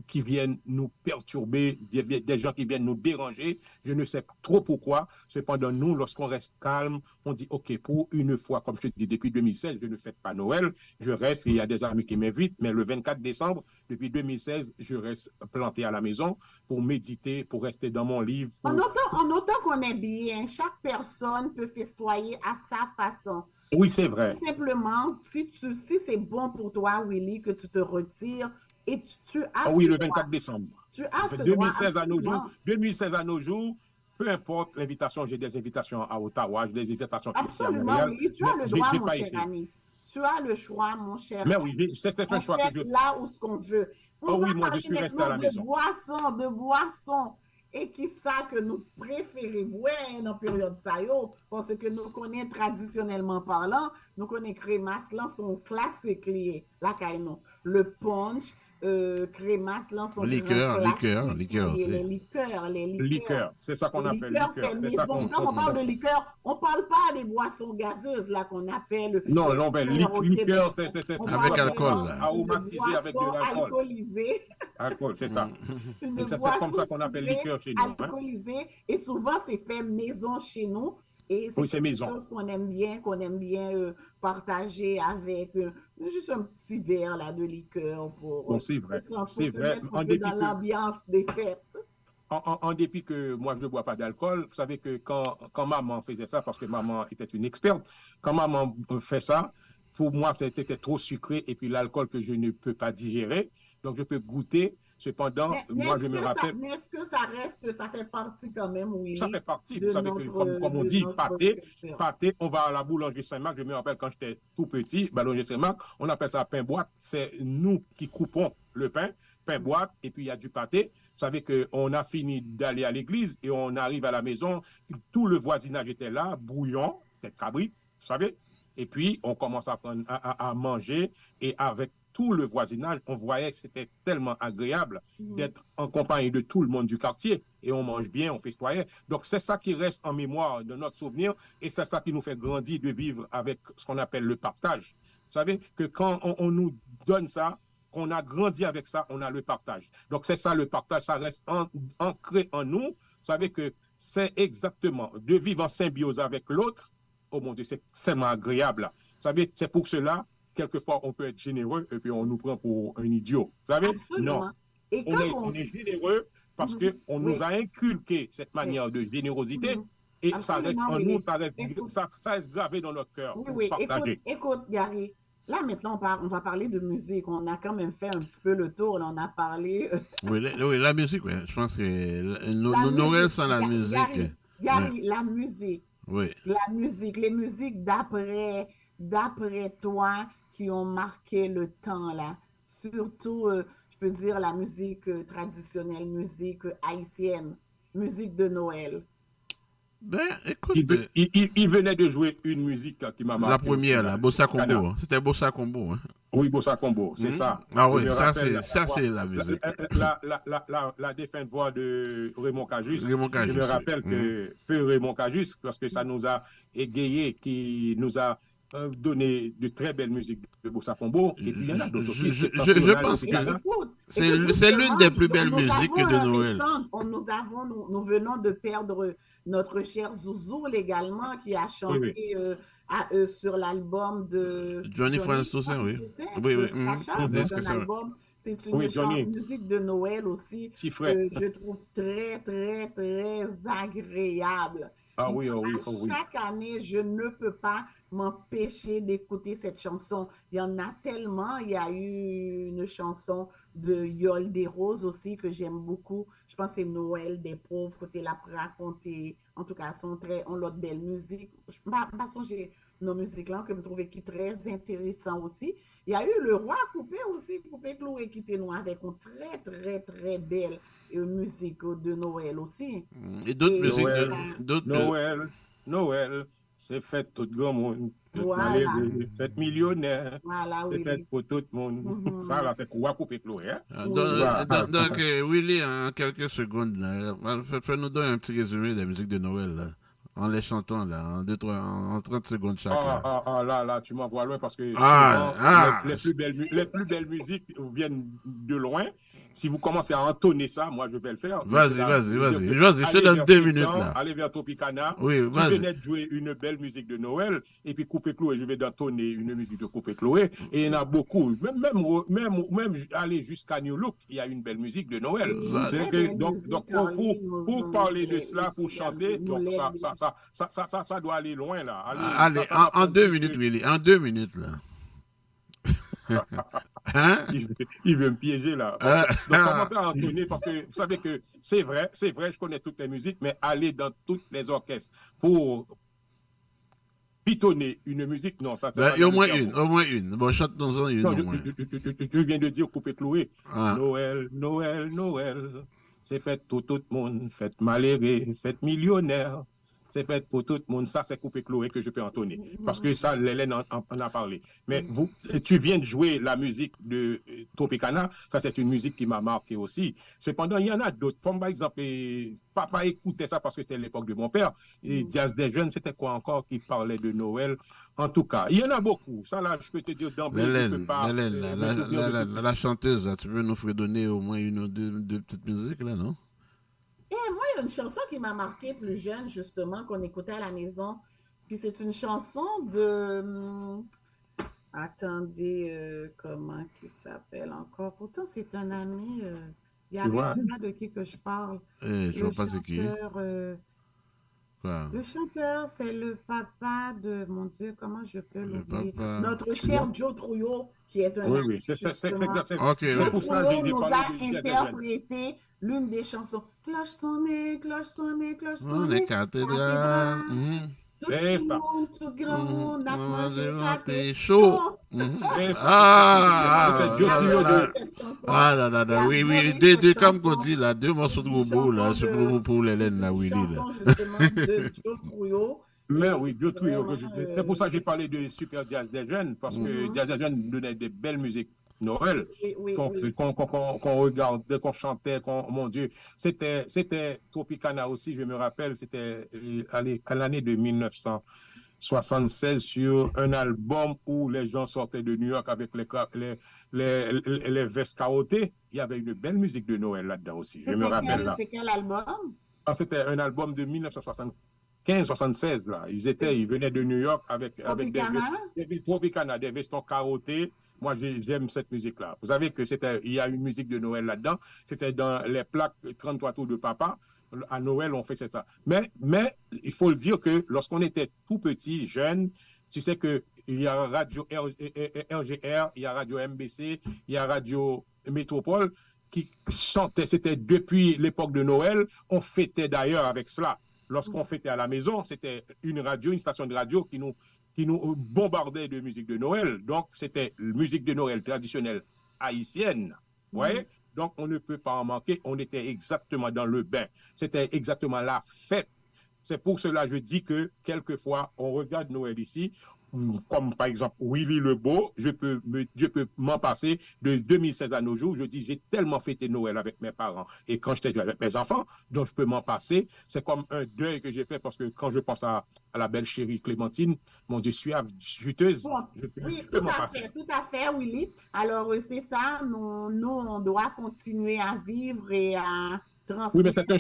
qui viennent nous perturber, des gens qui viennent nous déranger. Je ne sais pas trop pourquoi. Cependant, nous, lorsqu'on reste calme, on dit, OK, pour une fois, comme je te dis, depuis 2016, je ne fête pas Noël. Je reste, il y a des amis qui m'invitent, mais le 24 décembre, depuis 2016, je reste planté à la maison pour méditer, pour rester dans mon livre. En autant qu'on est bien, chaque personne peut festoyer à sa façon. Oui, c'est vrai. Tout simplement, si c'est bon pour toi, Willy, que tu te retires et tu as oui, le 24 décembre. Tu as ce 2016 droit. À nos jours, 2016 à nos jours, peu importe l'invitation, j'ai des invitations à Ottawa, j'ai des invitations ici à Montréal. Oui, tu as le droit, mon cher ami. Tu as le choix, mon cher ami. Mais oui, c'est un choix que je... là où ce qu'on veut. Oh oui, moi, je suis resté à la maison. De boissons. Et qui ça que nous préférons ouais, dans la période ça yo, parce que nous connaissons traditionnellement parlant, nous connaissons crémas là son classique lié, la caïno, le punch, crémas là son liqueur aussi. Les liqueurs, c'est ça qu'on appelle liqueur. Quand on parle de liqueur, on ne parle pas des boissons gazeuses là qu'on appelle. Non, ben liqueur, c'est avec alcool. Aromatisé avec de l'alcool. Alcoolisé. Alcool, c'est ça. C'est comme ça qu'on appelle liqueur chez nous. Alcoolisé, et souvent c'est fait maison chez nous. Et c'est quelque chose qu'on aime bien partager avec juste un petit verre là, de liqueur pour c'est vrai. Se mettre dans l'ambiance des fêtes. En dépit que moi je ne bois pas d'alcool, vous savez que quand maman faisait ça, parce que maman était une experte, quand maman fait ça, pour moi c'était trop sucré et puis l'alcool que je ne peux pas digérer, donc je peux goûter. Cependant, moi, je me rappelle, Mais est-ce que ça reste, ça fait partie quand même, ça Willy, fait partie. Vous savez que, comme on de dit, notre culture? pâté, on va à la boulangerie Saint-Marc. Je me rappelle quand j'étais tout petit, boulangerie Saint-Marc, on appelle ça pain boîte. C'est nous qui coupons le pain boîte, et puis il y a du pâté. Vous savez qu'on a fini d'aller à l'église et on arrive à la maison. Tout le voisinage était là, bouillon, tête cabri, vous savez. Et puis, on commence à, prendre, à manger et avec tout le voisinage, on voyait que c'était tellement agréable d'être en compagnie de tout le monde du quartier et on mange bien, on festoyait. Donc, c'est ça qui reste en mémoire de notre souvenir et c'est ça qui nous fait grandir de vivre avec ce qu'on appelle le partage. Vous savez que quand on nous donne ça, qu'on a grandi avec ça, on a le partage. Donc, c'est ça le partage, ça reste ancré en nous. Vous savez que c'est exactement de vivre en symbiose avec l'autre. Oh mon Dieu, c'est tellement agréable. Vous savez, c'est pour cela, quelquefois, on peut être généreux et puis on nous prend pour un idiot. Vous savez? Absolument. Non. Et On est généreux parce qu'on oui, nous a inculqué cette oui. manière de générosité et ça reste Absolument, en Willy. nous, ça reste gravé dans notre cœur. Oui. Partager. Écoute, Gary. Là, maintenant, on va parler de musique. On a quand même fait un petit peu le tour. Là, on a parlé. Oui, la musique, ouais. Je pense que La Noël musique. sans la musique. Gary, Ouais. la musique. Oui. Les musiques d'après toi qui ont marqué le temps, là. Surtout, je peux dire la musique traditionnelle, musique haïtienne, musique de Noël. Ben, écoute, Il venait de jouer une musique qui m'a la marqué aussi. première, Là, là, Bossa Combo. Canard. Hein. C'était Bossa Combo. Hein. Oui, Bossa Combo, c'est ça. Ah Je oui, me ça rappelle c'est la musique. la défunte voix de Raymond Cajus. Raymond Je Cajus, me oui. rappelle que feu Raymond Cajus, parce que ça nous a égayé, qui nous a donné de très belles musiques de Bossa Combo. Et puis il y en a d'autres aussi. Je pense que c'est l'une des plus belles musiques de Noël. Nous venons de perdre notre cher Zouzou également qui a chanté sur l'album de Johnny Francis Toussaint, oui. Oui. C'est un album, c'est une musique de Noël aussi que je trouve très, très, très agréable. Ah oui, Chaque année, je ne peux pas m'empêcher d'écouter cette chanson. Il y en a tellement. Il y a eu une chanson de Yol des Roses aussi que j'aime beaucoup. Je pense que c'est Noël des pauvres, côté la raconter. En tout cas, on l'autre belle musique. Je ne songer nos musiques là que je trouvais qui très intéressant aussi. Il y a eu le roi Coupé aussi, Coupé Chloé qui était nous avec une très, très, très belle musique de Noël aussi. Et d'autres musiques. Noël, c'est fête tout le monde. Voilà. Fête millionnaire. Voilà, c'est fête pour tout le monde. Ça, là, c'est quoi couper Chloé. Hein? Donc, Willy, en quelques secondes, fais-nous donner un petit résumé des musiques de Noël, là, en les chantant, là, en 30 secondes chaque. Là, tu m'envoies loin parce que les plus belles musiques viennent de loin. Si vous commencez à entonner ça, moi, je vais le faire. Vas-y, je te donne 2 minutes, là. Allez vers Tropicana. Oui, tu venais de jouer une belle musique de Noël, et puis Coupé Chloé, je vais d'entonner une musique de Coupé Chloé, et il y en a beaucoup. Même aller jusqu'à New Look, il y a une belle musique de Noël. Donc pour parler de cela, pour chanter, donc ça doit aller loin, là. Allez, en 2 minutes, Willy, en 2 minutes, là. Hein? Il veut me piéger là. Donc commencez à entonner parce que vous savez que c'est vrai, je connais toutes les musiques, mais aller dans tous les orchestres pour pitonner une musique, non, ça au moins une. Bon, chante-nous-en une. Non, je viens de dire Coupé Chloé. Noël, c'est fête pour tout le monde, fête malheureux, fête millionnaire. C'est fait pour tout le monde. Ça, c'est Coupé Chloé que je peux entonner. Parce que ça, Hélène en a parlé. Mais tu viens de jouer la musique de Tropicana. Ça, c'est une musique qui m'a marqué aussi. Cependant, il y en a d'autres. Comme par exemple, papa écoutait ça parce que c'était l'époque de mon père. Et Jazz des jeunes, c'était quoi encore qui parlait de Noël? En tout cas, il y en a beaucoup. Ça, là, je peux te dire d'emblée. Hélène, la chanteuse, là, tu peux nous fredonner au moins une ou deux petites musiques, là, non? Moi, il y a une chanson qui m'a marqué plus jeune, justement, qu'on écoutait à la maison. Puis c'est une chanson de... Attendez, comment qui s'appelle encore? Pourtant, c'est un ami. Il y a de qui que je parle. Je ne sais pas c'est qui. Quoi? Le chanteur, c'est le papa de, mon Dieu, comment je peux Le l'oublier? papa. Notre cher Joe Trouillot, qui est un Oui, ami, oui, justement. Ok, Joe c'est pour ça que Trouillot j'ai nous parlé a de Jazz des Jeunes. interprété l'une des chansons. Cloche sonnée, cloche sonnée, cloche on est sonnée, cathédrale. cathédrale. C'est ça. Tout grand monde a mangé T'es pâté chaud. chaud. C'est ça. C'était Ah, Joe là, Trio là, de. J'adorais cette chanson. ah là là J'ai là, oui, oui, adoré cette deux, comme qu'on chanson. dit là, deux C'est morceaux de une bobo là, chanson ce bobo pour c'est l'Hélène là, une Willy là. chanson justement de Joe Trouillot. Mais Et oui, Joe Trio. vraiment, C'est pour ça que j'ai parlé de Super Jazz des Jeunes, parce que mhm. Jazz des Jeunes donnait des belles musiques Noël Oui, oui, qu'on oui. qu'on regardait, qu'on chantait, mon Dieu. C'était Tropicana aussi, je me rappelle, c'était à l'année de 1976 sur un album où les gens sortaient de New York avec les vestes carottées. Il y avait une belle musique de Noël là-dedans aussi. Je me rappelle là. C'est quel album? C'était un album de 1975-76 là. Ils venaient de New York avec Tropicana? des Tropicana, des vestons carottés. Moi, j'aime cette musique-là. Vous savez que il y a une musique de Noël là-dedans. C'était dans les plaques 33 tours de papa. À Noël, on fait ça. Mais il faut le dire que lorsqu'on était tout petit, jeune, tu sais que il y a Radio RGR, il y a Radio MBC, il y a Radio Métropole qui chantait. C'était depuis l'époque de Noël. On fêtait d'ailleurs avec cela. Lorsqu'on fêtait à la maison, c'était une station de radio qui nous bombardait de musique de Noël. Donc, c'était musique de Noël traditionnelle haïtienne. Vous voyez? Donc, on ne peut pas en manquer. On était exactement dans le bain. C'était exactement la fête. C'est pour cela que je dis que quelquefois, on regarde Noël ici, comme par exemple Willy Lebeau, je peux m'en passer de 2016 à nos jours. Je dis, j'ai tellement fêté Noël avec mes parents et quand j'étais avec mes enfants, donc je peux m'en passer. C'est comme un deuil que j'ai fait parce que quand je pense à la belle chérie Clémentine, mon Dieu, suave, juteuse, Bon, je oui, peux m'en passer. tout à fait, Willy. Alors, c'est ça, on doit continuer à vivre et à Oui, mais transmettre c'est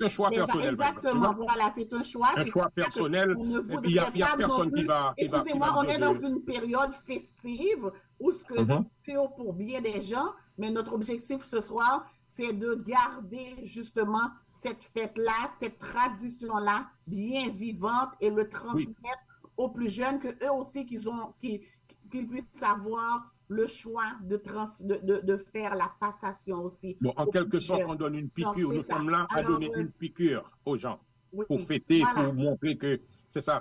un choix personnel, par exemple. Tu exactement, vois? voilà, c'est un choix. Un C'est pour choix ça personnel. qu'on ne Et puis, il voudrait y a pas non personne plus. qui va Excusez-moi, me on dire est dans de. une période festive où ce que Mhm. c'est sûr pour bien des gens, mais notre objectif ce soir, c'est de garder justement cette fête-là, cette tradition-là bien vivante et le Oui. transmettre aux plus jeunes, que eux aussi qu'ils puissent savoir le choix de faire la passation aussi Bon, en aux quelque plus sorte, jeunes. on donne une Donc, piqûre. c'est Nous ça. sommes là à Alors, donner une piqûre aux gens pour oui, fêter, voilà. pour montrer que c'est ça.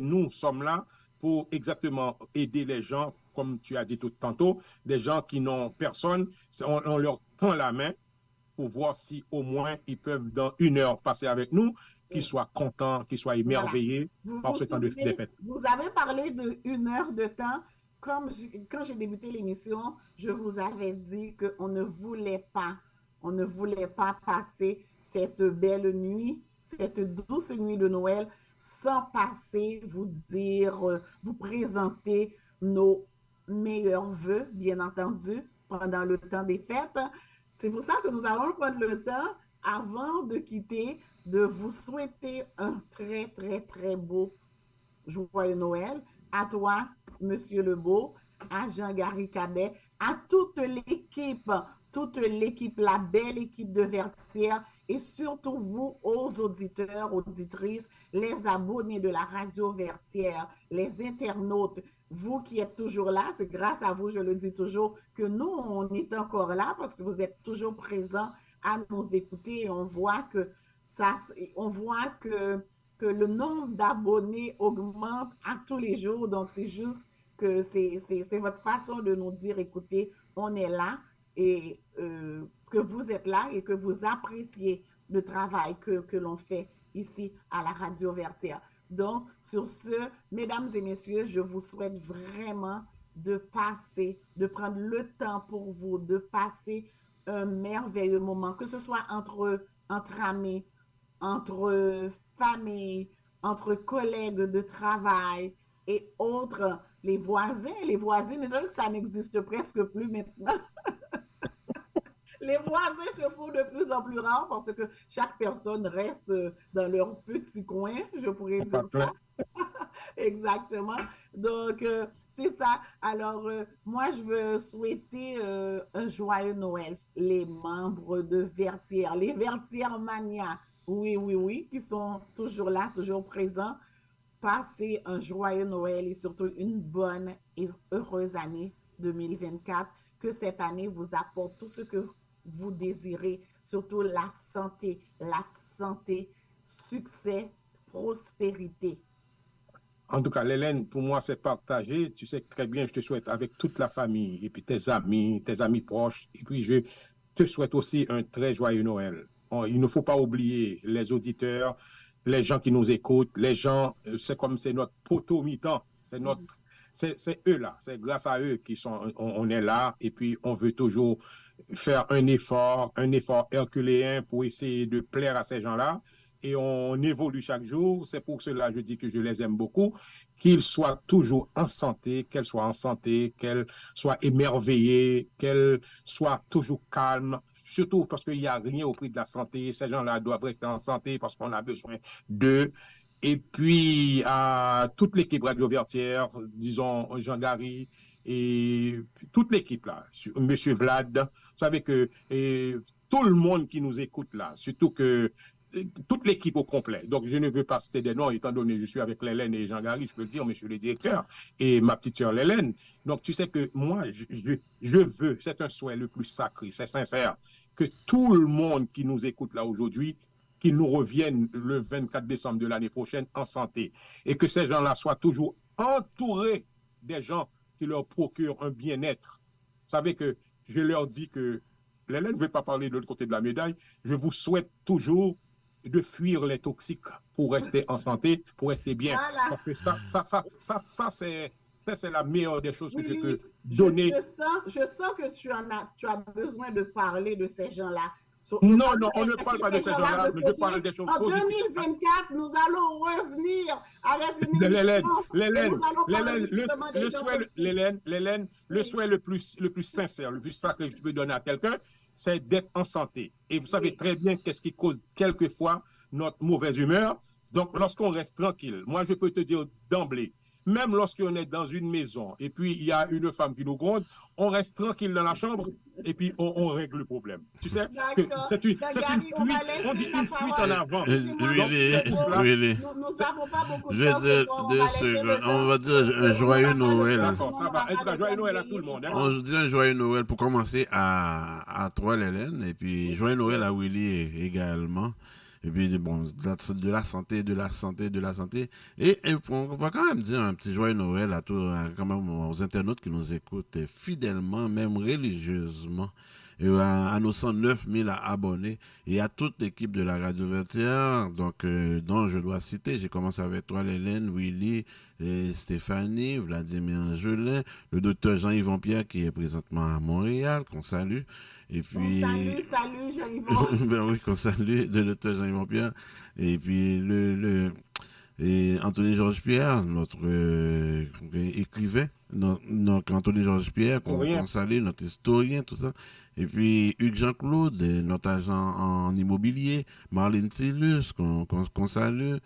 Nous sommes là pour exactement aider les gens, comme tu as dit tout tantôt, des gens qui n'ont personne. On leur tend la main pour voir si au moins ils peuvent, dans une heure, passer avec nous, qu'ils soient contents, qu'ils soient Voilà. émerveillés Vous par vous ce temps de souvenez, fête. vous avez parlé d'1 heure de temps. Quand j'ai débuté l'émission, je vous avais dit qu'on on ne voulait pas passer cette belle nuit, cette douce nuit de Noël, sans passer, vous dire, vous présenter nos meilleurs vœux, bien entendu, pendant le temps des fêtes. C'est pour ça que nous allons prendre le temps, avant de quitter, de vous souhaiter un très, très, très beau joyeux Noël à toi, Monsieur Lebeau, à Jean-Gary Cadet, à toute l'équipe, la belle équipe de Vertières et surtout vous, aux auditeurs, auditrices, les abonnés de la radio Vertières, les internautes, vous qui êtes toujours là, c'est grâce à vous, je le dis toujours, que nous, on est encore là parce que vous êtes toujours présents à nous écouter et on voit que le nombre d'abonnés augmente à tous les jours. Donc, c'est juste que c'est votre façon de nous dire, écoutez, on est là et que vous êtes là et que vous appréciez le travail que l'on fait ici à la Radio Vertières. Donc, sur ce, mesdames et messieurs, je vous souhaite vraiment de prendre le temps pour vous, de passer un merveilleux moment, que ce soit entre amis, entre famille, entre collègues de travail et autres, les voisines, ça n'existe presque plus maintenant. Les voisins se font de plus en plus rares parce que chaque personne reste dans leur petit coin, je pourrais dire ça. Exactement. Donc, c'est ça. Alors, moi, je veux souhaiter un joyeux Noël, les membres de Vertières, les Vertières Mania. oui, qui sont toujours là, toujours présents. Passez un joyeux Noël et surtout une bonne et heureuse année 2024. Que cette année vous apporte tout ce que vous désirez, surtout la santé, succès, prospérité. En tout cas, Hélène, pour moi, c'est partagé. Tu sais très bien, je te souhaite avec toute la famille et puis tes amis proches. Et puis, je te souhaite aussi un très joyeux Noël. Il ne faut pas oublier les auditeurs, les gens qui nous écoutent, les gens, c'est comme c'est notre poteau mi-temps. C'est eux là. C'est grâce à eux on est là. Et puis, on veut toujours faire un effort herculéen pour essayer de plaire à ces gens-là et on évolue chaque jour. C'est pour cela que je dis que je les aime beaucoup, qu'ils soient toujours en santé, qu'elles soient en santé, qu'elles soient émerveillées, qu'elles soient toujours calmes, surtout parce qu'il n'y a rien au prix de la santé. Ces gens-là doivent rester en santé parce qu'on a besoin d'eux. Et puis, à toute l'équipe Radio Vertière, disons Jean-Gary, et toute l'équipe là, Monsieur Vlad, vous savez que tout le monde qui nous écoute là, surtout que toute l'équipe au complet. Donc, je ne veux pas citer des noms, étant donné que je suis avec Hélène et Jean-Gary, je peux le dire, monsieur le directeur, et ma petite sœur Hélène. Donc, tu sais que moi, je veux, c'est un souhait le plus sacré, c'est sincère, que tout le monde qui nous écoute là aujourd'hui, qui nous reviennent le 24 décembre de l'année prochaine en santé, et que ces gens-là soient toujours entourés des gens qui leur procurent un bien-être. Vous savez que je leur dis que Hélène ne veut pas parler de l'autre côté de la médaille, je vous souhaite toujours de fuir les toxiques pour rester en santé, pour rester bien. Voilà. Parce que ça c'est la meilleure des choses que je peux Willy, donner. je sens que tu as besoin de parler de ces gens-là. Non, on ne parle pas de ces gens-là, mais je parle des choses positives. En 2024, nous allons revenir avec une émission. Le souhait le plus sincère, le plus sacré que je peux donner à quelqu'un, c'est d'être en santé. Et vous savez très bien qu'est-ce qui cause quelquefois notre mauvaise humeur. Donc, lorsqu'on reste tranquille, moi, je peux te dire d'emblée, même lorsqu'on est dans une maison et puis il y a une femme qui nous gronde, on reste tranquille dans la chambre et puis on règle le problème. Tu sais que c'est une fuite, on dit une fuite en avant. Nous n'avons pas beaucoup de temps ce soir. On va dire un joyeux Noël. D'accord, ça va. Un joyeux Noël à tout le monde. On dit un joyeux Noël pour commencer à toi, Hélène, et puis joyeux Noël à Willy également. Et puis, bon, de la santé. Et on va quand même dire un petit joyeux Noël à tous, quand même, aux internautes qui nous écoutent fidèlement, même religieusement. Et à nos 109 000 abonnés et à toute l'équipe de la Radio Vertière, donc, dont je dois citer, j'ai commencé avec toi, Hélène, Willy, et Stéphanie, Vladimir Angelin, le docteur Jean-Yvon Pierre qui est présentement à Montréal, qu'on salue. Et puis, salut Jean-Yvon. Ben oui, qu'on salue, le docteur Jean-Yvon Pierre. Et puis, et Anthony Georges Pierre, notre écrivain, notre Anthony Georges Pierre, qu'on salue, notre historien, tout ça. Et puis, Hugues Jean-Claude, notre agent en immobilier, Marlène Tillus, qu'on salue.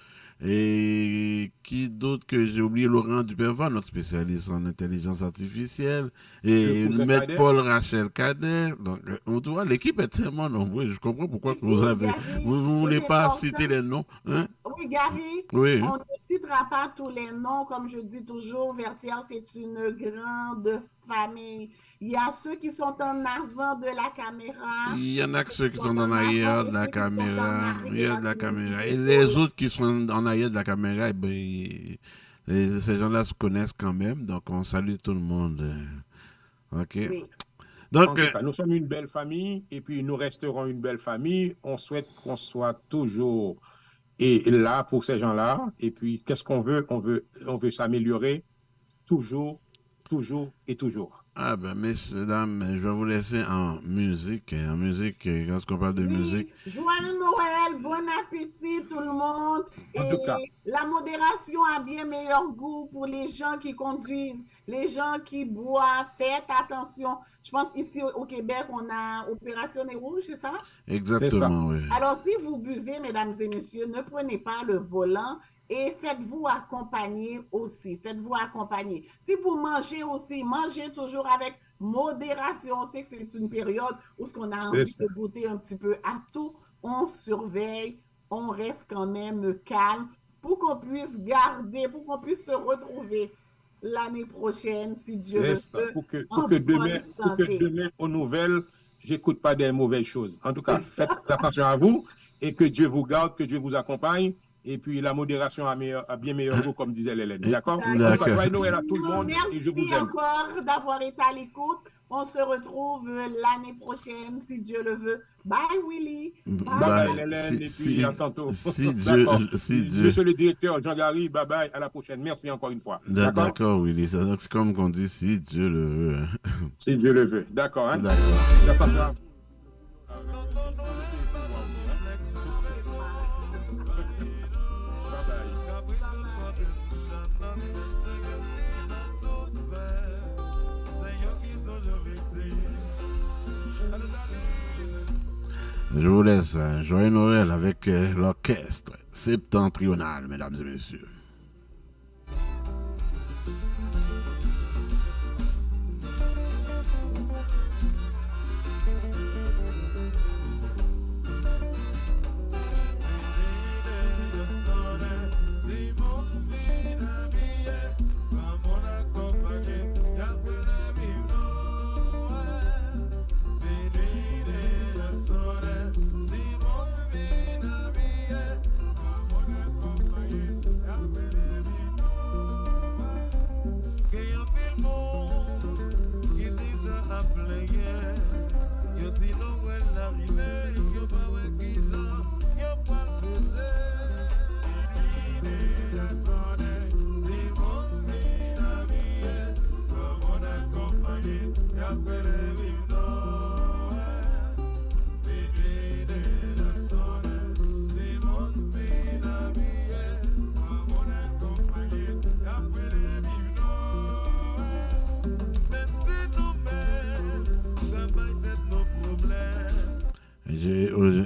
Et qui d'autre que j'ai oublié, Laurent Duperva, notre spécialiste en intelligence artificielle, et Maître Paul Rachel Cadet. Donc, tu vois, l'équipe est tellement nombreuse. Je comprends pourquoi que vous voulez pas citer les noms. Hein? Oui, Gary, oui. On ne citera pas tous les noms. Comme je dis toujours, Vertière, c'est une grande famille. Il y a ceux qui sont en avant de la caméra. Il y en a ceux qui sont en arrière de la caméra. Et les autres qui sont en arrière de la caméra, eh ben, ces gens-là se connaissent quand même. Donc, on salue tout le monde. OK. Oui. Donc, nous sommes une belle famille et puis nous resterons une belle famille. On souhaite qu'on soit toujours là pour ces gens-là. Et puis, qu'est-ce qu'on veut? On veut s'améliorer toujours. Et toujours. Ah ben, messieurs, dames, je vais vous laisser en musique. En musique, quand on parle de musique. Joyeux Noël, bon appétit tout le monde. Et la modération a bien meilleur goût pour les gens qui conduisent, les gens qui boivent. Faites attention. Je pense ici au Québec, on a Opération Nez Rouge, c'est ça? Exactement, oui. Alors, si vous buvez, mesdames et messieurs, ne prenez pas le volant. Et faites-vous accompagner aussi. Faites-vous accompagner. Si vous mangez aussi, mangez toujours avec modération. On sait que c'est une période où on a envie de goûter un petit peu à tout. On surveille on reste quand même calme pour qu'on puisse garder, pour qu'on puisse se retrouver l'année prochaine, si Dieu C'est le ça. veut, Pour que en bonne santé. demain, aux nouvelles, j'écoute pas des mauvaises choses. En tout cas, faites attention à vous et que Dieu vous garde, que Dieu vous accompagne. Et puis la modération a bien meilleur goût, comme disait l'Hélène. D'accord? D'accord. Joyeux Noël à tout le monde et je vous Merci aime. encore d'avoir été à l'écoute. On se retrouve l'année prochaine, si Dieu le veut. Bye, Willy. Bye bye Hélène et puis à tantôt. Si Dieu, D'accord. si Dieu. Monsieur le directeur Jean-Gary, bye bye, à la prochaine. Merci encore une fois. D'accord? D'accord, Willy. C'est comme qu'on dit, si Dieu le veut. Hein. Si Dieu le veut. D'accord. Hein? D'accord. D'accord. Je vous laisse un joyeux Noël avec l'orchestre septentrional, mesdames et messieurs.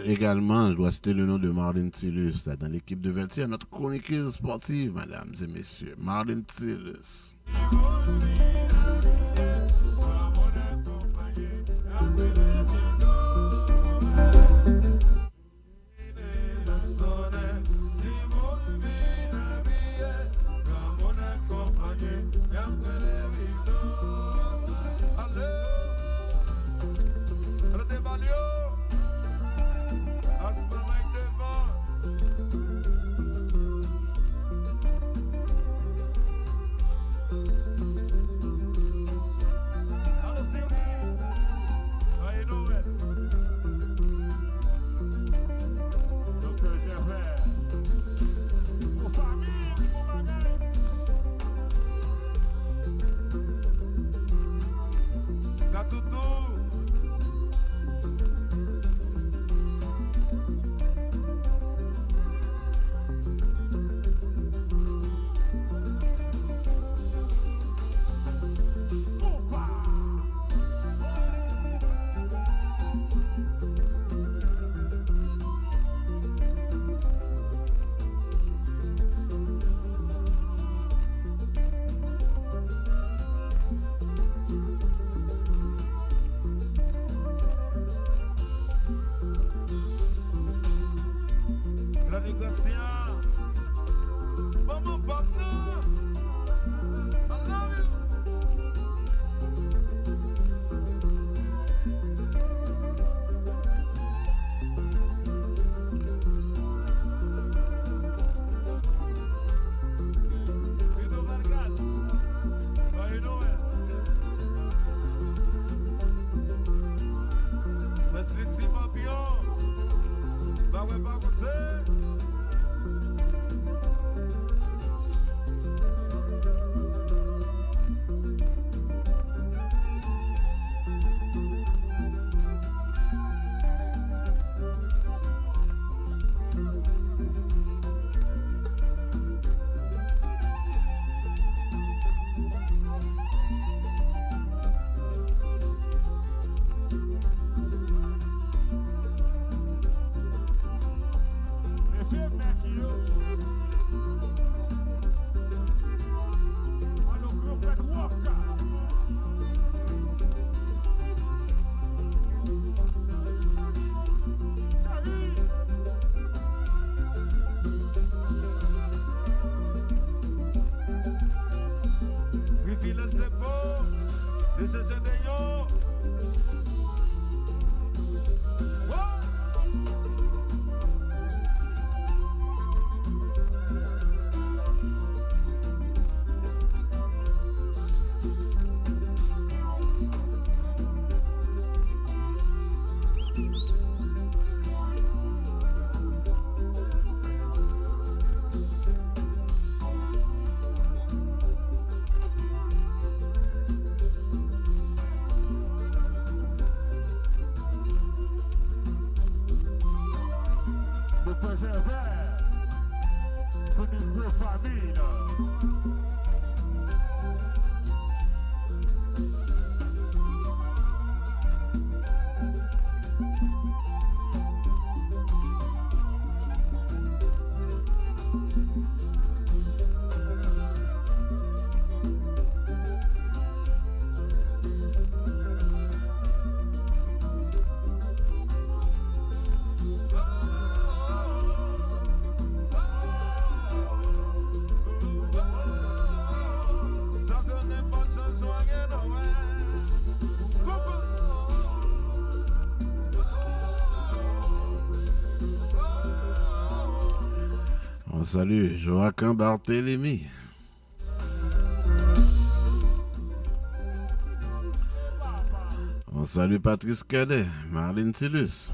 Également, je dois citer le nom de Marlène Tillus dans l'équipe de Vertier, notre chroniqueuse sportive, mesdames et messieurs. Marlène Tillus. Salut, Joachim Barthélémy. On salue Patrice Cadet, Marlène Silus.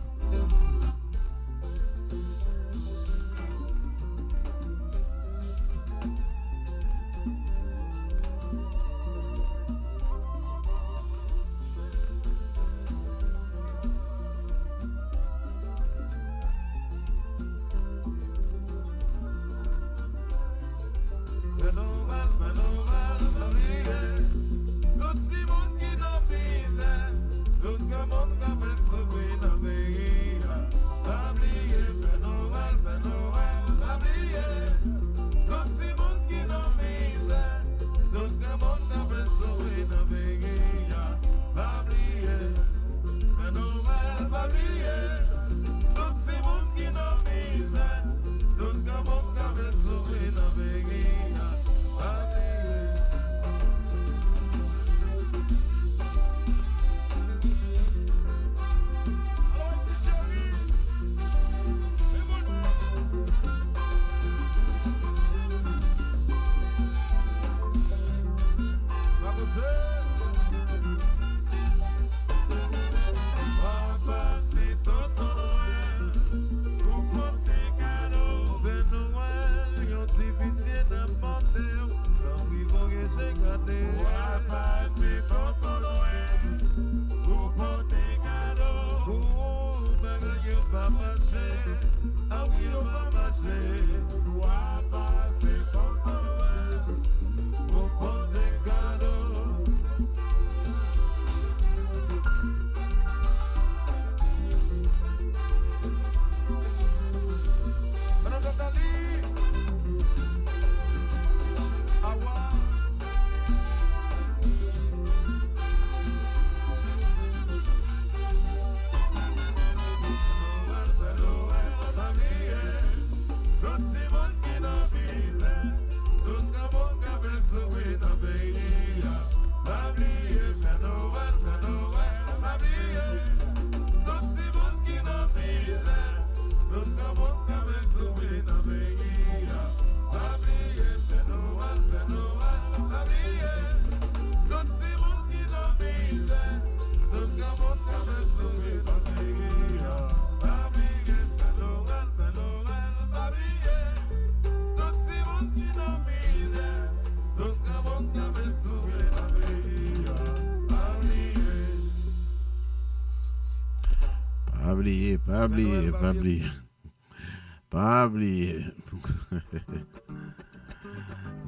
Pas oublier.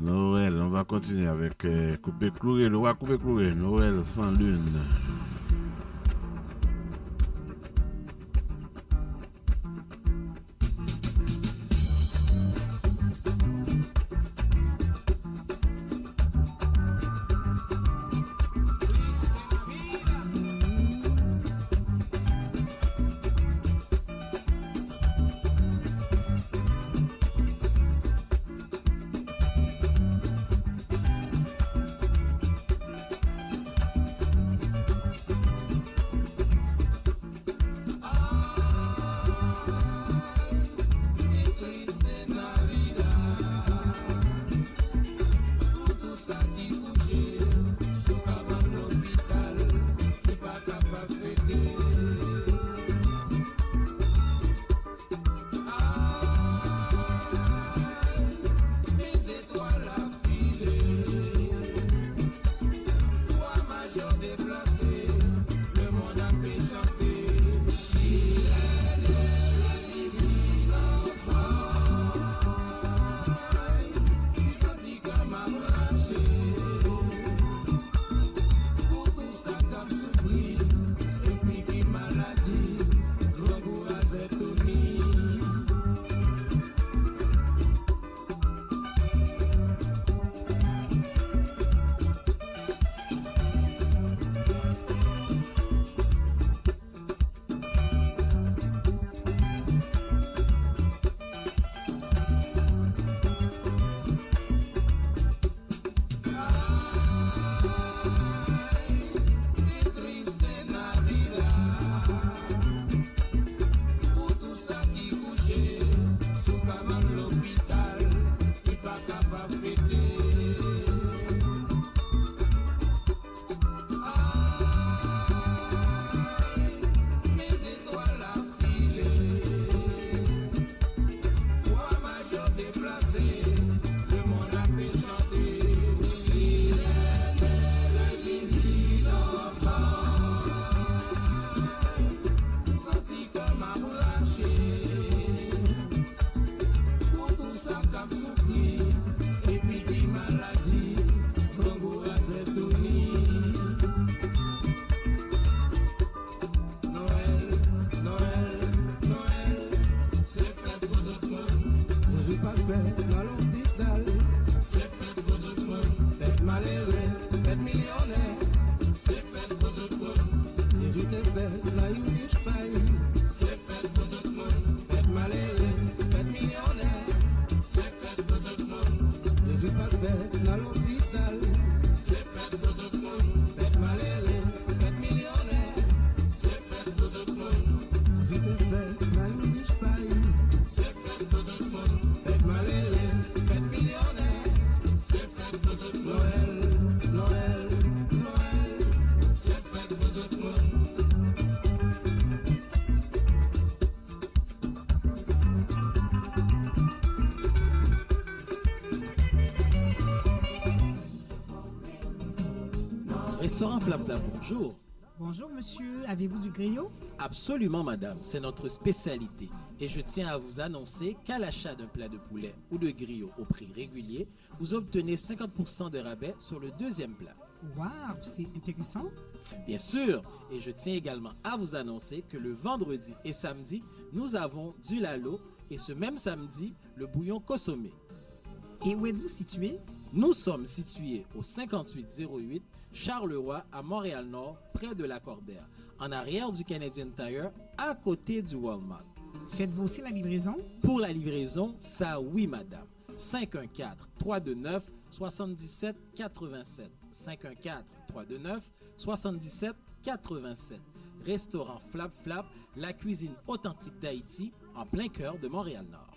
Noël, on va continuer avec Coupé Cloué, le roi Coupé Cloué, Noël sans lune. Restaurant Flap Flap, bonjour. Bonjour monsieur, avez-vous du griot? Absolument madame, c'est notre spécialité. Et je tiens à vous annoncer qu'à l'achat d'un plat de poulet ou de griot au prix régulier, vous obtenez 50% de rabais sur le deuxième plat. Waouh, c'est intéressant. Bien sûr, et je tiens également à vous annoncer que le vendredi et samedi, nous avons du lalo et ce même samedi, le bouillon consommé. Et où êtes-vous situé? Nous sommes situés au 5808 Charleroi à Montréal-Nord, près de la Cordère, en arrière du Canadian Tire, à côté du Walmart. Faites-vous aussi la livraison? Pour la livraison, ça oui madame. 514-329-7787. 514-329-7787. Restaurant Flap Flap, la cuisine authentique d'Haïti, en plein cœur de Montréal-Nord.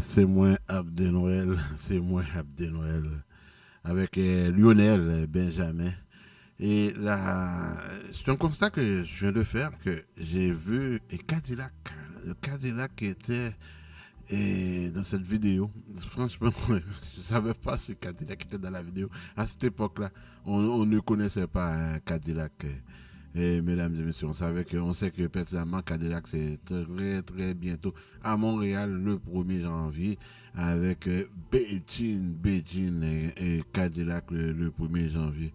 C'est moi Abdé Noël, c'est moi Abdé Noël, avec Lionel Benjamin. Et là, c'est un constat que je viens de faire, que j'ai vu et Cadillac, le Cadillac qui était dans cette vidéo. Franchement, je ne savais pas ce Cadillac était dans la vidéo. À cette époque-là, on ne connaissait pas un Cadillac. Et mesdames et messieurs, on sait que personnellement Cadillac c'est très très bientôt à Montréal le 1er janvier avec Beijing et Cadillac le 1er janvier.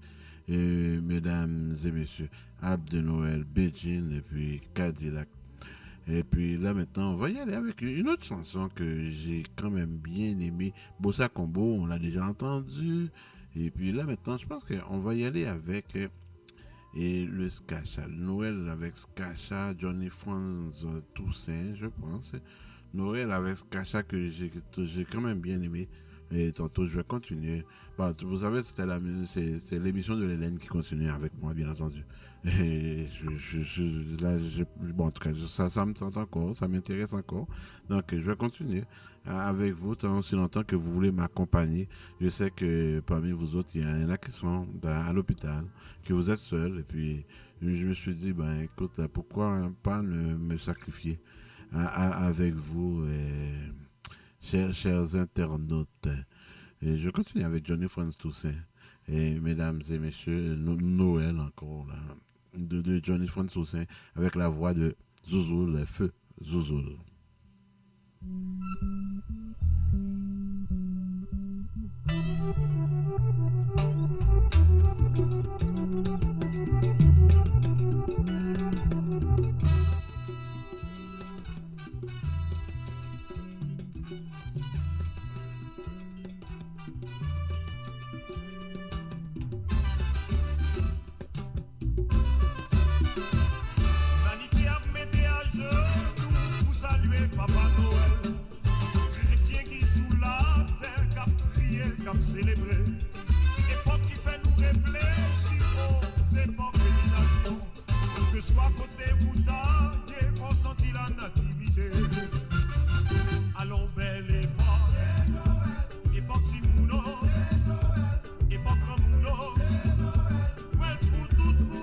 Et mesdames et messieurs, Abdé Noël, Beijing et puis Cadillac. Et puis là maintenant, on va y aller avec une autre chanson que j'ai quand même bien aimée. Bossa Combo, on l'a déjà entendu. Et puis là, maintenant, je pense qu'on va y aller avec et le Skacha. Noël avec Skacha, Johnny Franz Toussaint, je pense. Noël avec Skacha que j'ai quand même bien aimé. Et tantôt, je vais continuer. Bon, vous savez, c'est l'émission de l'Hélène qui continue avec moi, bien entendu. Et bon, en tout cas, ça me tente encore, ça m'intéresse encore. Donc, je vais continuer avec vous tant aussi longtemps que vous voulez m'accompagner. Je sais que parmi vous autres, il y en a qui sont à l'hôpital, que vous êtes seuls. Et puis, je me suis dit, ben, écoute, pourquoi pas me sacrifier avec vous, chers internautes. Et je continue avec Johnny Franz Toussaint. Et mesdames et messieurs, Noël encore, là, de Johnny Franz Toussaint, avec la voix de Zouzoul, Feu Zouzoul. Papa Noël, chrétien qui sous la terre, cap prier, cap célébrer. C'est l'époque qui fait nous réfléchir aux époques de nation. Que soit côté routard, qu'on sentit la nativité. Allons belle époque, époque Simouno, époque Ramouno, Noël pour tout le monde.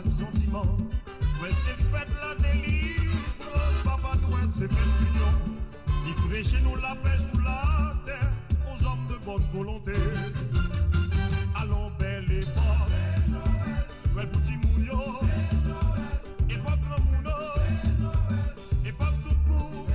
Sentiment, ouais, c'est fait la délivrance, Papa Noël, c'est fait l'union. Il prêche nous la paix sous la terre aux hommes de bonne volonté. Allons, belle époque, Noël petit mounio, époque grand mouno, époque tout pour.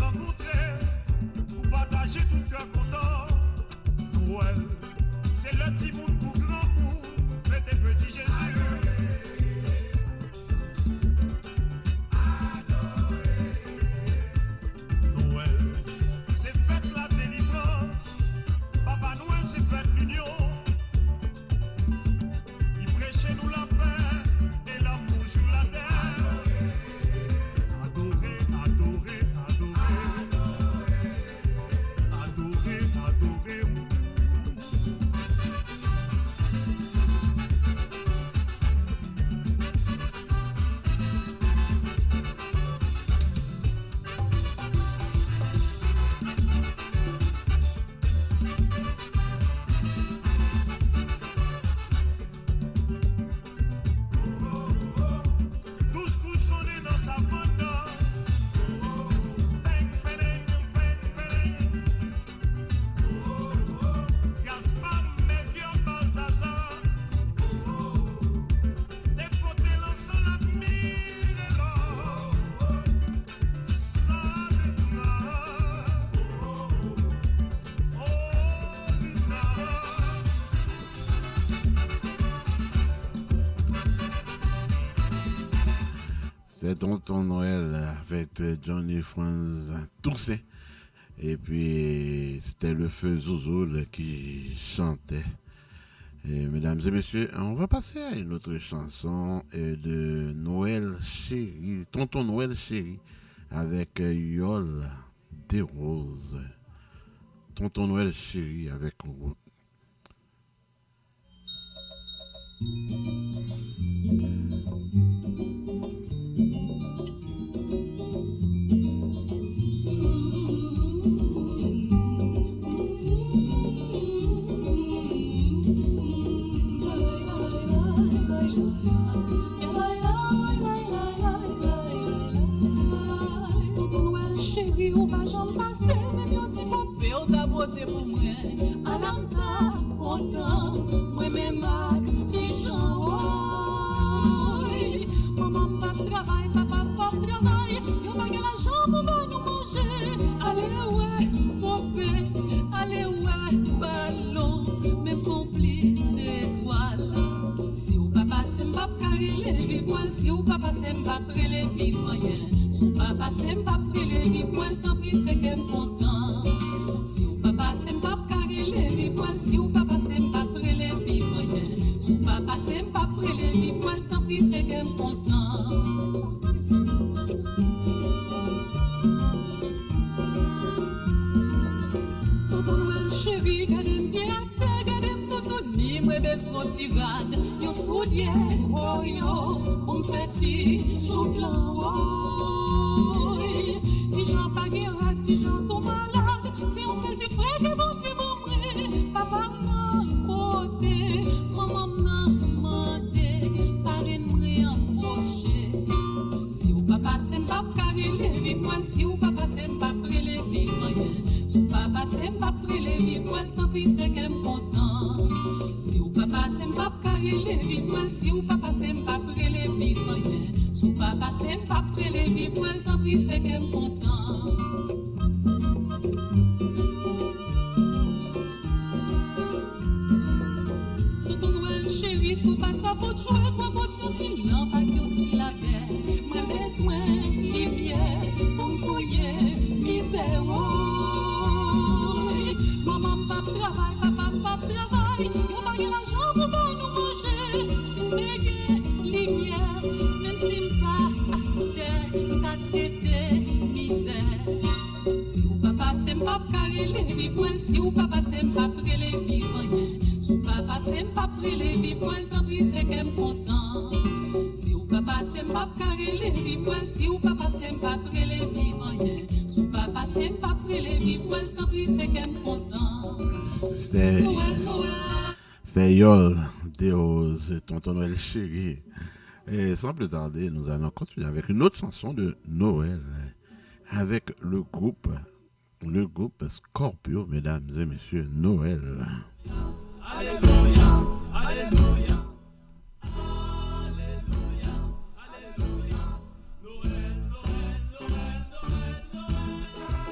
rencontrer pour partager tout cœur content. Noël, c'est le petit monde pour grand monde, fêtez petit Jésus. Noël, c'est fête la délivrance. Papa Noël, c'est fête l'union. Il prêchait nous la paix et l'amour sur la terre. Adorer, adorer, adorer. Adorer, adorer. Tous coups sonnés dans sa bande. Bang, bang, bang, bang. Gaspard, Melchior, Balthazar. Déporter l'encens, l'admire et l'or. Salina. Oh, Lina. C'était Tonton Noël avec Johnny Franz Toussaint. Et puis, c'était le feu Zouzoul qui chantait. Et, mesdames et messieurs, on va passer à une autre chanson de Noël Chéri, Tonton Noël Chéri, avec Yol des Roses. Tonton Noël Chéri avec Tonton Noël chéri, ou pas j'en passe, mais bien petit popé, ou ta beauté pour moi. À l'âme pas content, moi même ma petit Jean. Maman pas travail, papa pas travail, yo pas la jambe pour nous manger. Allez ouais, popé, allez ouais, ballon, même compli d'étoiles. Si ou papa c'est pas carré vivre, si ou papa c'est pas prélé vivre rien. Si ou papa c'est pas prélé vivre, tant pis fait qu'elle content. Si ou papa c'est pas carré vivre, si ou papa c'est pas prélé vivre rien. Si ou papa c'est pas prélé vivre, tant pis fait qu'elle content. Tonton Noël chéri, gardez-moi bien à terre, gardez-moi tout ni moi besoin tirade. Yo soulier, oh yo, on me fait ti chou blanc, oh. Ti Jean pas guérin, ti Jean tout malade. C'est un seul petit frère qui bon ti m'embré. Papa nan poté, maman nan mandé, parrain m'ri empoché. Si ou papa c'est pas carré vivre, si ou papa c'est pas prélé vivre rien. Si ou papa c'est pas prélé vivre, tant pis fait qu'elle content. Si ou papa c'est pas carré vivre, si ou papa c'est pas prélé vivre rien. Si ou papa c'est pas prélé vivre, tant pis fait qu'elle content. Tonton Noël chéri, sous pas sa peau de jouet, toi votre continent, pas que aussi la terre. Moi besoin lumière pour me couiller misère. Maman pas travail, papa pas travail, yo pas l'argent pour pas nous manger. Si m'égaye lumière, même si m'pas terre, t'as traité misère. Si ou papa c'est pas carré les vivre, si ou papa c'est pas prélé vivre rien. Si ou papa c'est pas prélé vivre, tant pis fait qu'elle content. Si ou papa c'est pas carré les vivre, si ou papa c'est pas prélé vivre rien. Si ou papa c'est pas prélé vivre, tant pis fait qu'elle content. C'est Yol des Roses, Tonton Noël Chéri. Et sans plus tarder, nous allons continuer avec une autre chanson de Noël avec le groupe Scorpio, mesdames et messieurs, Noël. Alléluia, alléluia. Alléluia, alléluia. Noël, Noël, Noël, Noël, Noël.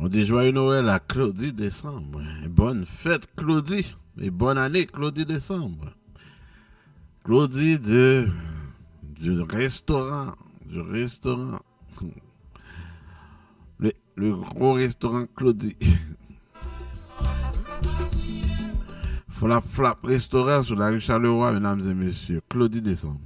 On dit joyeux Noël à Claudie Décembre. Bonne fête Claudie. Et bonne année Claudie Décembre. Claudie du restaurant. Le gros restaurant Claudie. Flap restaurant sur la rue Charleroi, mesdames et messieurs. Claudie Décembre.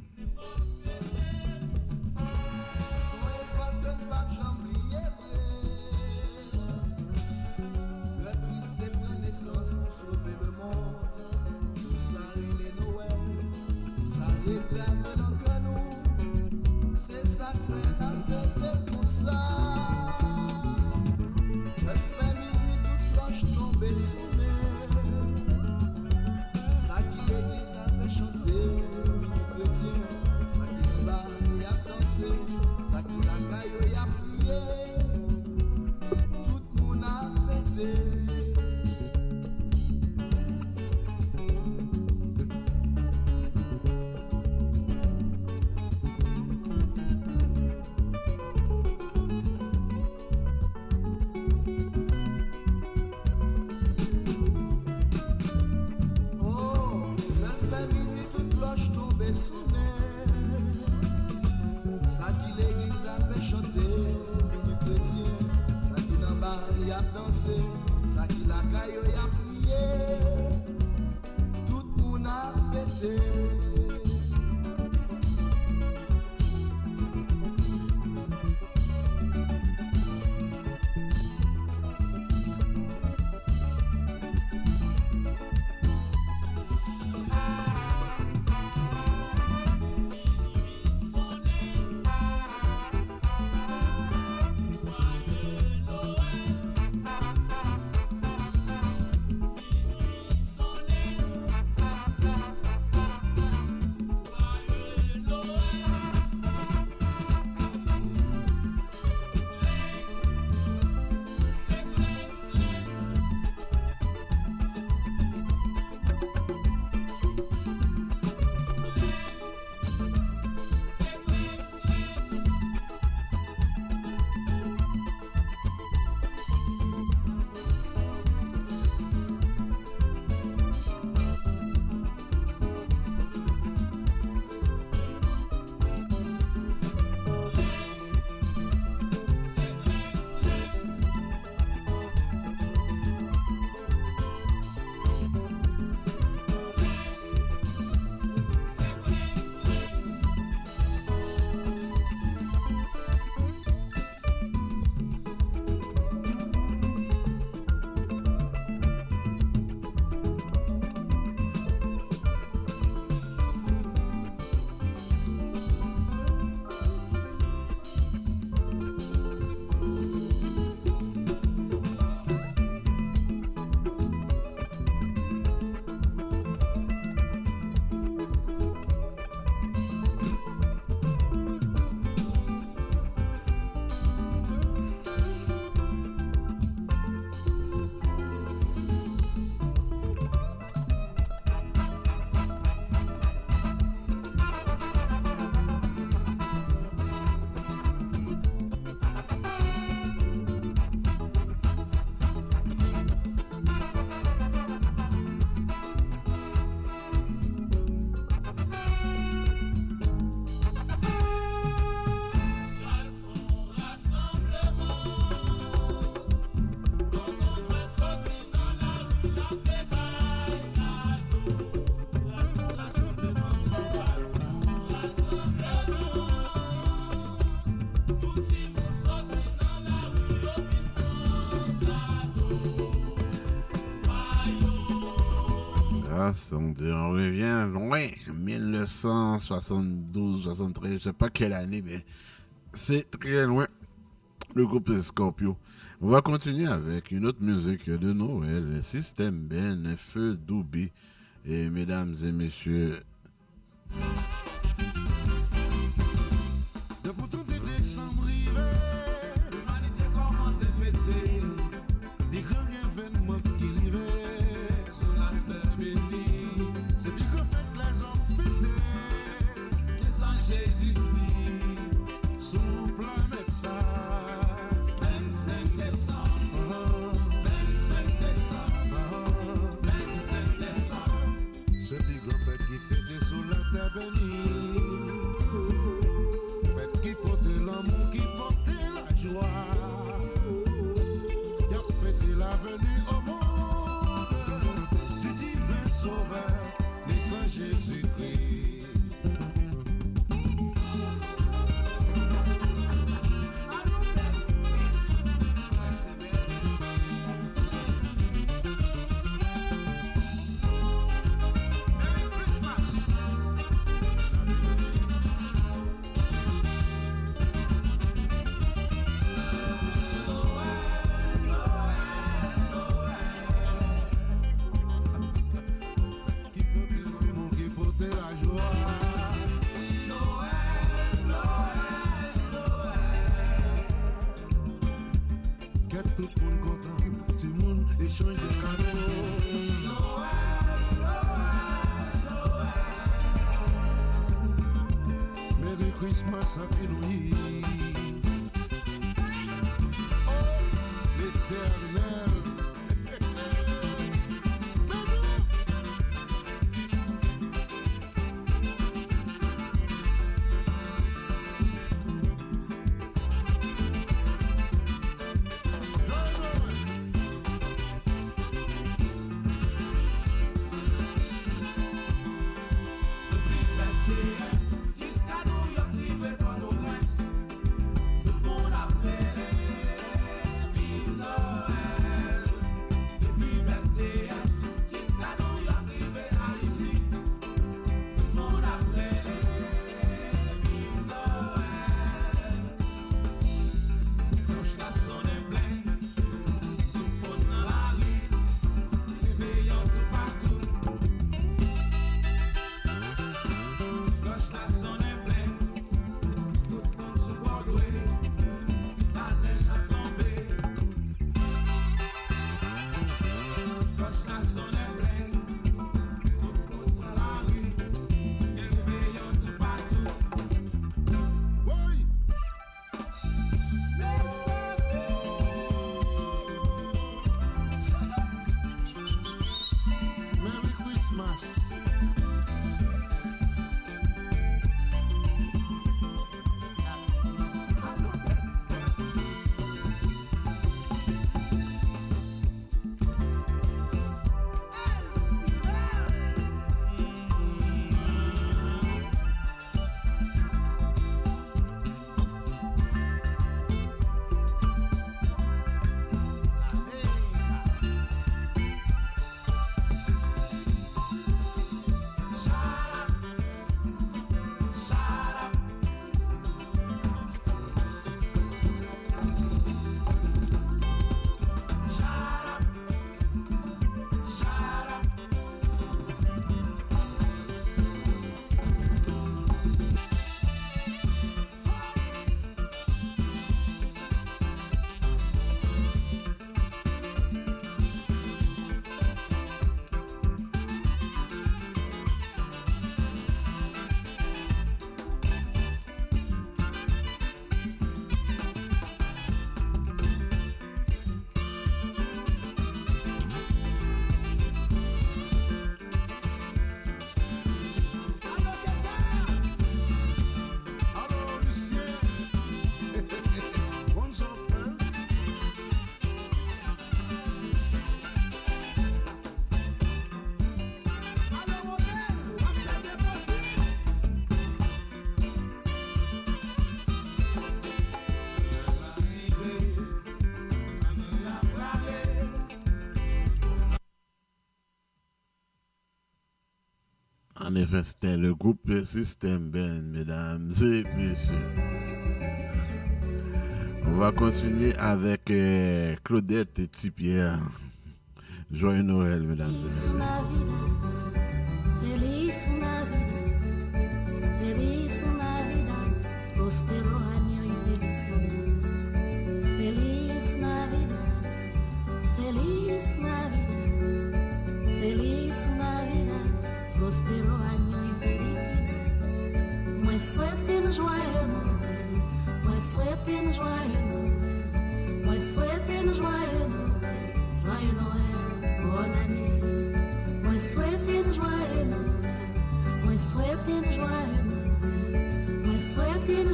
On revient loin, 1972, 73, je ne sais pas quelle année, mais c'est très loin, le groupe Scorpio. On va continuer avec une autre musique de Noël, System Ben, Feu Doubé, et mesdames et messieurs... De pour tout décembre rivé, l'humanité commence à fêter des grands événements qui arrivaient sur la terre bénie. C'est bien que fête les hommes fêtés, les anges Jésus-Christ, sous planète ça, 25 décembre. venue au monde du divin sauveur, naissant Jésus-Christ. Christmas, Happy New Year. Oh, l'éternel. En effet, c'était le groupe System Ben, mesdames et messieurs. On va continuer avec Claudette et Tipierre. Joyeux Noël, mesdames et messieurs. Feliz Navidad, feliz Navidad, prospero año y felicidad. Feliz Navidad, feliz Navidad, feliz Navidad, prospero año y felicidad. Moi souhaite un joyeux Noël, moi souhaite un joyeux Noël, moi souhaite un joyeux Noël, bonne année. Moi souhaite un joyeux Noël, moi souhaite un joyeux Noël, moi souhaite un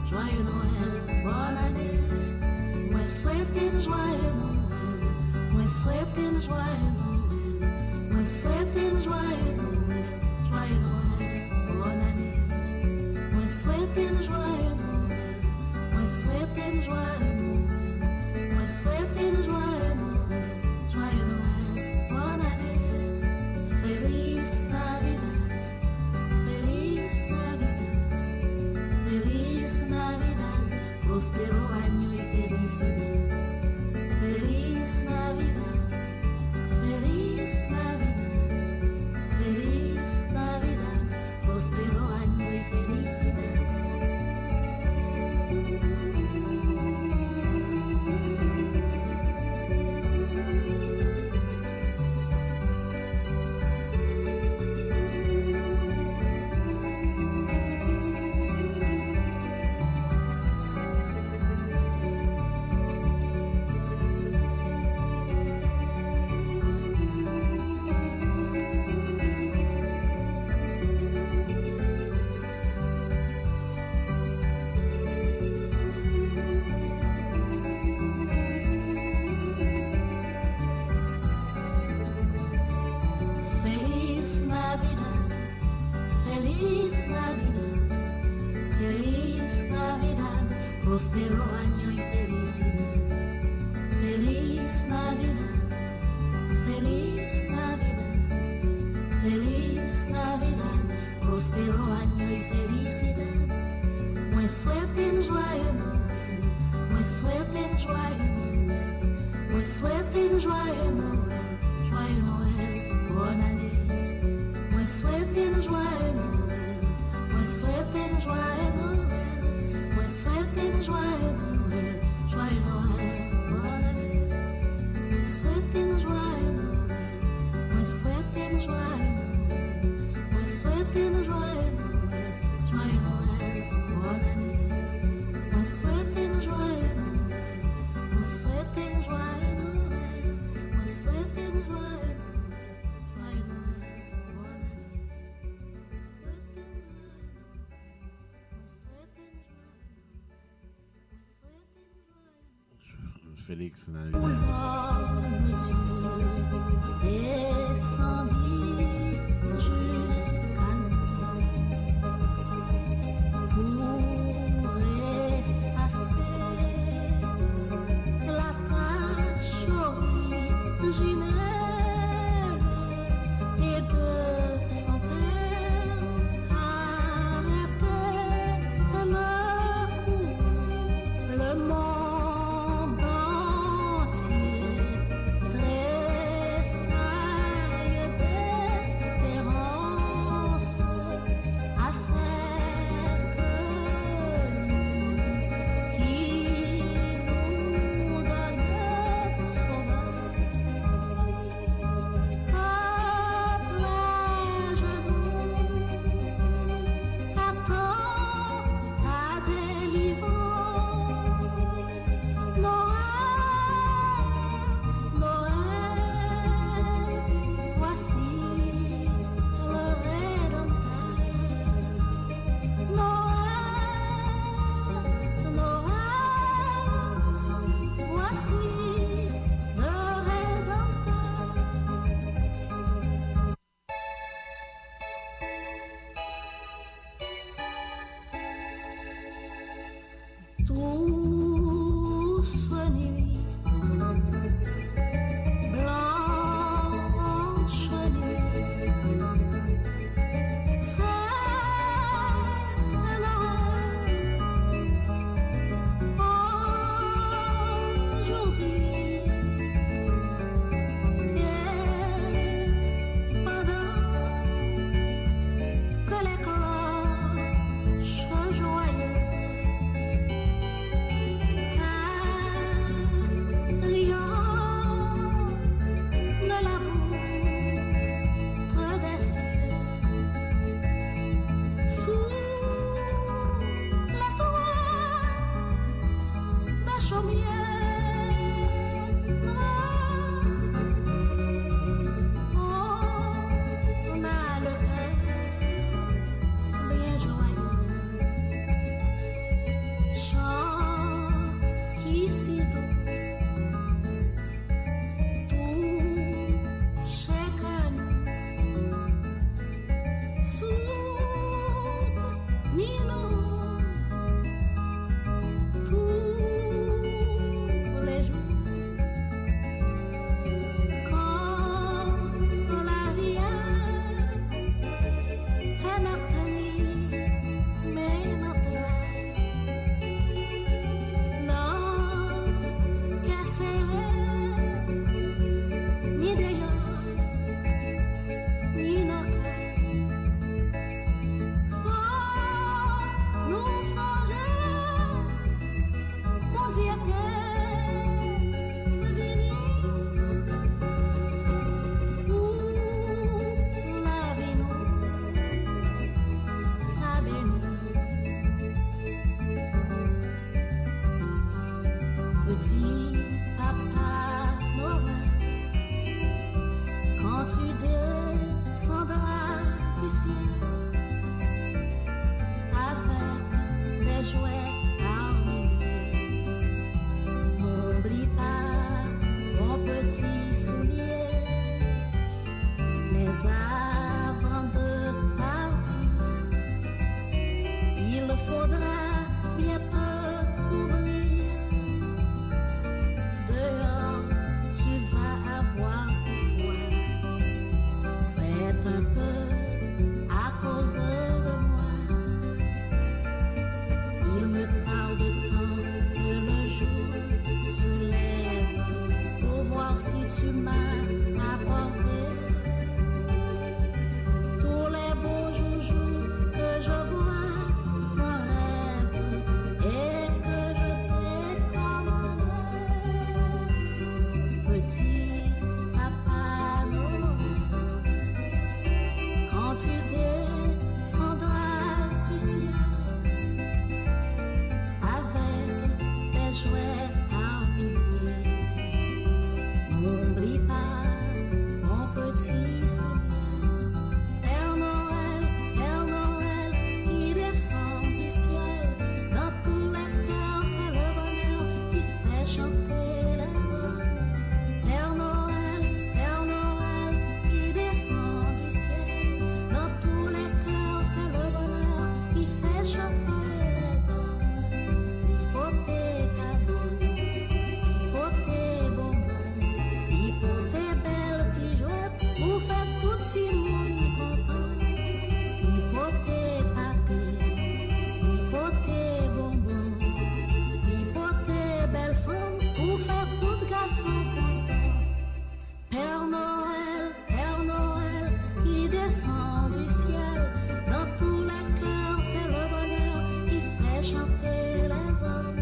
joyeux Noël, bonne année. Moi souhaite un joyeux Noël, Moi souhaite une joyeux Noël. Moi souhaite une joyeux Noël. Joyeux Noël, bonne année. Moi souhaite une joyeux Noël. Moi souhaite une joyeux Noël. Moi souhaite une joyeux Noël. Joyeux Noël, bonne année. Feliz Navidad. Feliz Navidad. Feliz Navidad. Prospero año y felicidad. Feliz Navidad. Feliz Navidad. Feliz Navidad. Prospero año y felicidad. Feliz Navidad, feliz Navidad, feliz Navidad, próspero año y felicidad. Feliz Navidad, feliz Navidad, feliz Navidad, próspero año y felicidad. Moi souhaite une joyeux Noël, moi souhaite une joyeux Noël, moi souhaite une joyeux Noël, bonne année. Moi souhaite une joyeux Noël, moi souhaite une joyeux Noël, moi souhaite une joyeux Noël, joyeux Noël, bonne année. Moi souhaite une joyeux Noël, moi souhaite une joyeux Noël, moi souhaite une joyeux Noël, joyeux Noël, bonne année. Moi souhaite une joyeux Noël, moi souhaite une joyeux Noël, moi souhaite une joyeux Noël. Félix Navidad. Descendit jusqu'à nous pour effacer la tâche originelle et de son père arrêter le monde entier tressaille d'espérance à cette nuit qui nous donne sauveur. Peuple à genoux, attends ta délivrance. Noël, Noël, voici le Rédempteur. Noël, Noël, voici le Rédempteur. Douce nuit, blanche nuit, c'est Noël aujourd'hui. Et pendant que les cloches joyeuses de la voûte des cieux, sous la toile des chaumières, on a le cœur bien joyeux. Chant qui si doux, Petit Papa Noël, quand tu descendras du ciel avec des jouets armés, n'oublie pas mon petit soulier, mais avant de partir, il faudra bien te couvrir. Dehors, tu vas avoir si froid. C'est un peu à cause de moi. Il me parle de temps que le jour se lève pour voir si tu m'as apporté tous les beaux joujoux que je vois en rêve et que je t'ai commandé. Petit Papa Noël, quand tu descendras du ciel avec tes jouets armés, n'oublie pas mon petit soulier. Père Noël, qui descend du ciel, dans tous les cœurs, c'est le bonheur qui fait chanter les hommes. Père Noël, qui descend du ciel, dans tous les cœurs, c'est le bonheur qui fait chanter les hommes. Il faut tes cadeaux, il faut tes bonbons, il faut tes belles petites jouets pour faire tout petit monde content. Il faut tes pâtés, il faut tes bonbons, il faut tes belles femmes pour faire tout garçon content. Père Noël, qui descend du ciel, dans tous les cœurs, c'est le bonheur qui fait chanter les hommes.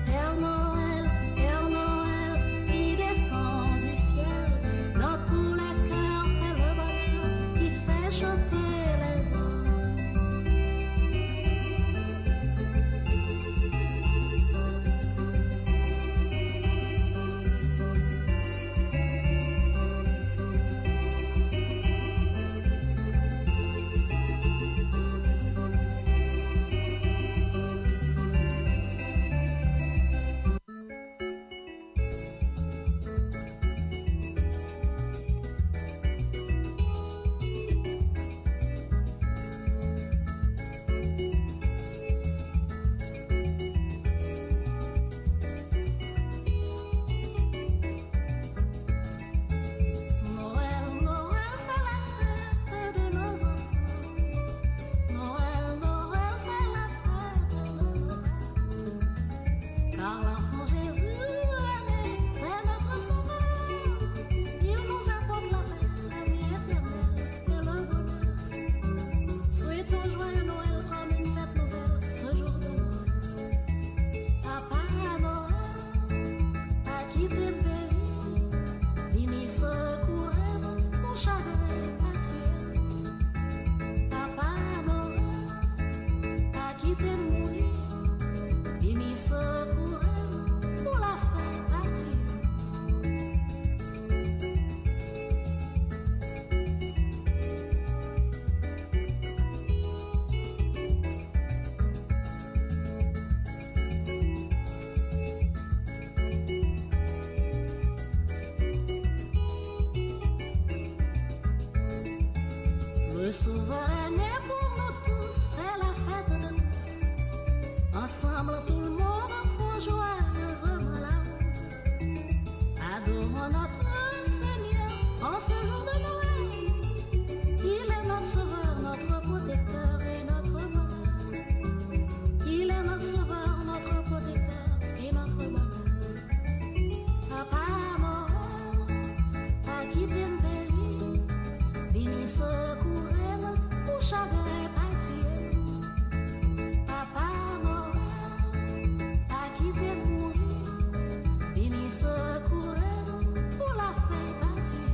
Père Noël, qui descend du ciel, dans tous les cœurs, c'est le bonheur qui fait chanter les hommes. Noël, c'est la fête de nos enfants. Noël, c'est la fête de nos enfants. Car l'enfant Jésus est né, c'est notre sauveur. Il nous apporte la paix, la vie éternelle et le bonheur. Souhaitons joyeux Noël comme une fête nouvelle ce jour de Noël. Papa Noël a quitté le pays, vini secourir pour chagrin pâtir. Papa Noël a quitté le mourir, vini secourir pour la fin pâtir. Le sauveur est né pour nous tous, c'est la fête de tous. Ensemble tout le monde faut joyeusement l'amour. Adorons notre Seigneur en ce jour de Noël. Il est notre sauveur, notre protecteur et notre bonheur. Il est notre sauveur, notre protecteur et notre bonheur. Papa Noël a quitté le pays, vini secourir pour chagrin pâtir. Papa Noël a quitté le mourir, vini secourir pour la fin pâtir.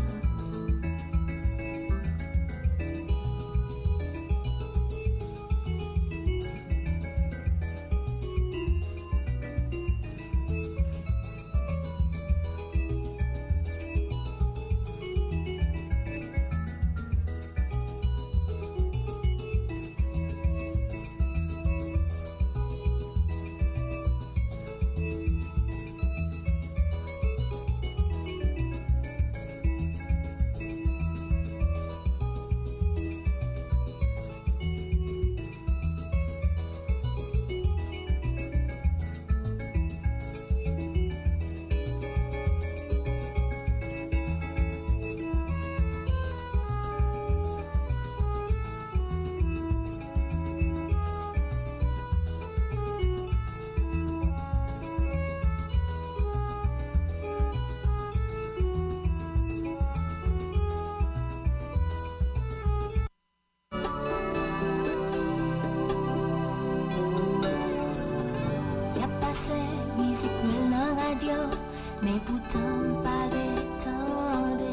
mais pourtant pas d'étendre.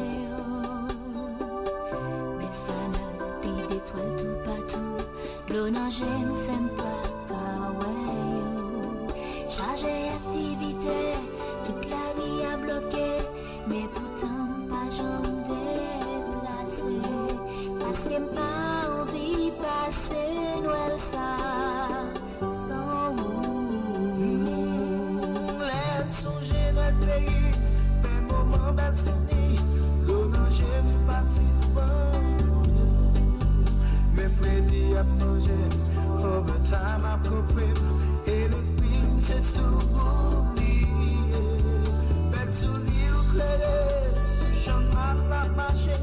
Mais fanal, puis d'étoiles tout partout, l'eau non j'aime, femme pas kawaii. Chargé activité, toute la vie a bloqué, mais pourtant pas jambe déplacé. Parce que pas envie passer Noël ça sans vous. L'aime songer dans le pays, des moments belles souvenirs. L'eau non j'aime pas si souvent. Mais Freddy a plongé, overtime a profité. Et l'esprit c'est s'oublier. Belle sourire claire, si j'en passe la marche.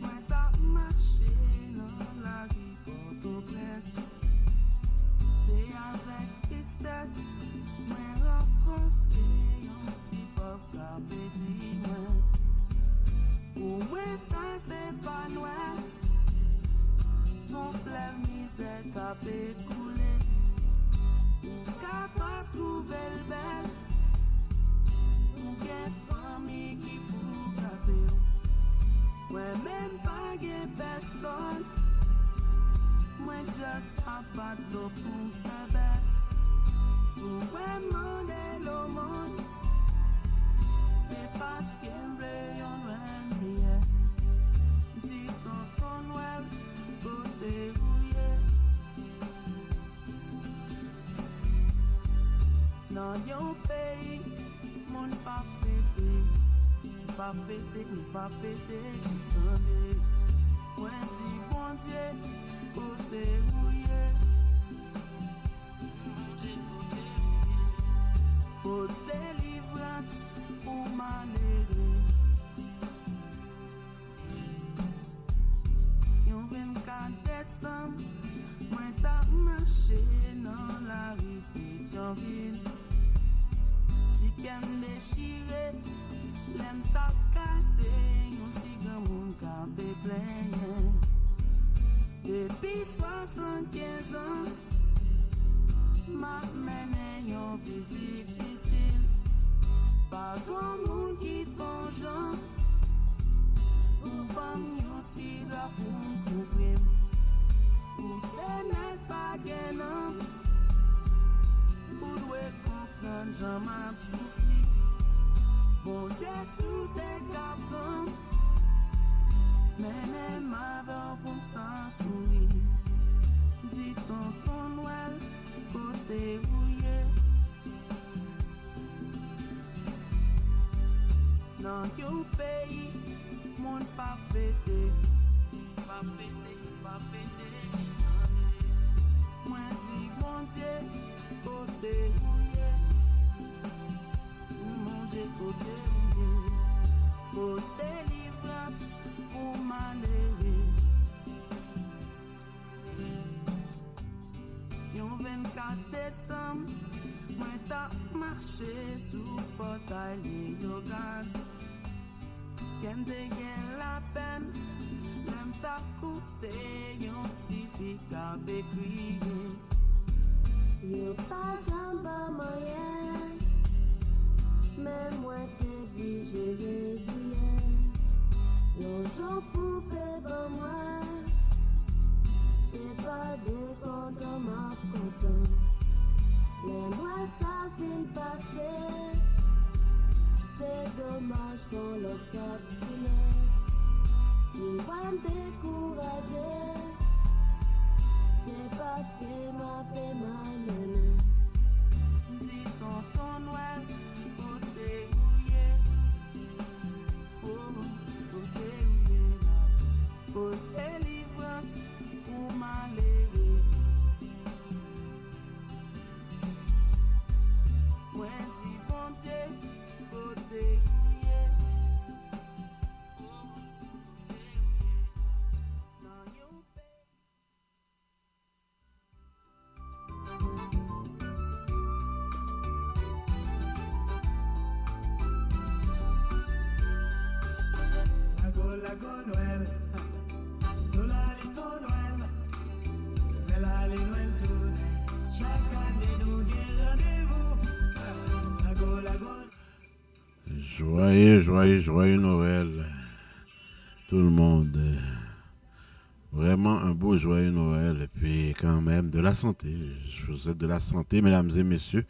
Mwen ta mache nan la ri Port-au-Prince. Se avek tristesse mwen renkontre yon ti pav ka peti mwen. Ou mwen sa se pa nouen, son flev mise ka pe koule. Ou ka pa trouve l bel, ou gen fami ki pou kape ou. Mwen men pa gen person, mwen just apat do pou febe. Sou mwen mande lo moun, se paske mve yon ren liye. Di ton wel, kote rouye. Nan yon peyi, moun pa fete. Pa fete, pa fete, mwen si décembre, moi t'as marché dans la rue Pétionville. Si qu'elle déchiré, l'aime t'a gardé, on si grand monde capé plein. Depuis 75 ans, ma mène yon vie difficile. Pas grand monde qui font genre, ou pas yon tira pour couvrir. Pour tenir pas gagnant, pour douer comprendre, j'en m'a souffri. Bon Dieu sous tes caprons, mais ma vie pour s'en sourire. Dis ton Noël, côté rouillé. Dans your pays, mon pas fêté, pas fêté, pas fêté. Moi dis mon Dieu, côté rouillé. Mon Dieu, côté rouillé. Côté délivrance pour malheureux. Yon 24 décembre, moi t'as marché sous portail de Yogan. Qu'en dégaine la peine, même t'as coûté yon petit ficat bécrié. Yo pas en bas moyen, mais moi t'es obligé de dire. Yon jour poupée pour moi, c'est pas des contents, ma content. Les mois ça fin passer, c'est dommage qu'on le capture. Si moi me décourager, c'est parce que ma paix m'a mené. Dis ton Noël, côté rouillé. Oh, côté rouillé. Côté délivrance pour malheureux. Moi dis bon Dieu, côté rouillé. Oh, côté rouillé. Dans your Lago Noël, Tolalito Noël, Melali Noël tourne, chaque année nous gagne rendez-vous. Lago. Joyeux Noël, tout le monde. Vraiment un beau joyeux Noël et puis quand même de la santé. Je vous souhaite de la santé, mesdames et messieurs.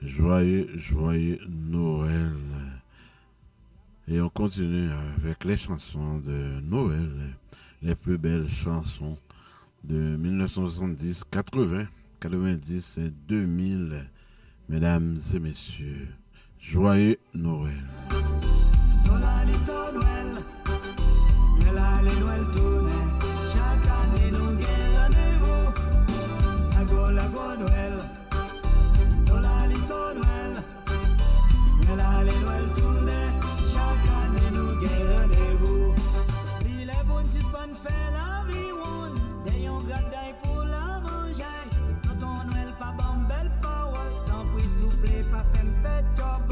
Joyeux Noël. Et on continue avec les chansons de Noël, les plus belles chansons de 1970, 80, 90 et 2000. Mesdames et messieurs, joyeux Noël. Tolalito Noël, Melali Noël tourne, chaque année nous gagne rendez-vous. Lago Noël, Tolalito Noël, Melali Noël tourne. Rendez-vous. Il est bon si c'est fait la vie one. D'ailleurs gardez pour la manger. Quand on Noël pas bon belle power. Tant pis souple pas fait job.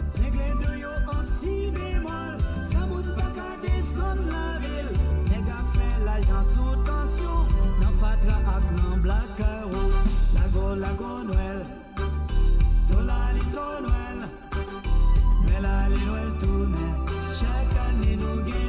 Cinglé de yo en si bémol. Fais mon pas qu'à descendre la ville. Les gars fait l'alliance sous tension. N'en fatra ak nan black arrow. Lago Noël. Tolalito Noël. Melali Noël tourne. Chaque année nous gagne.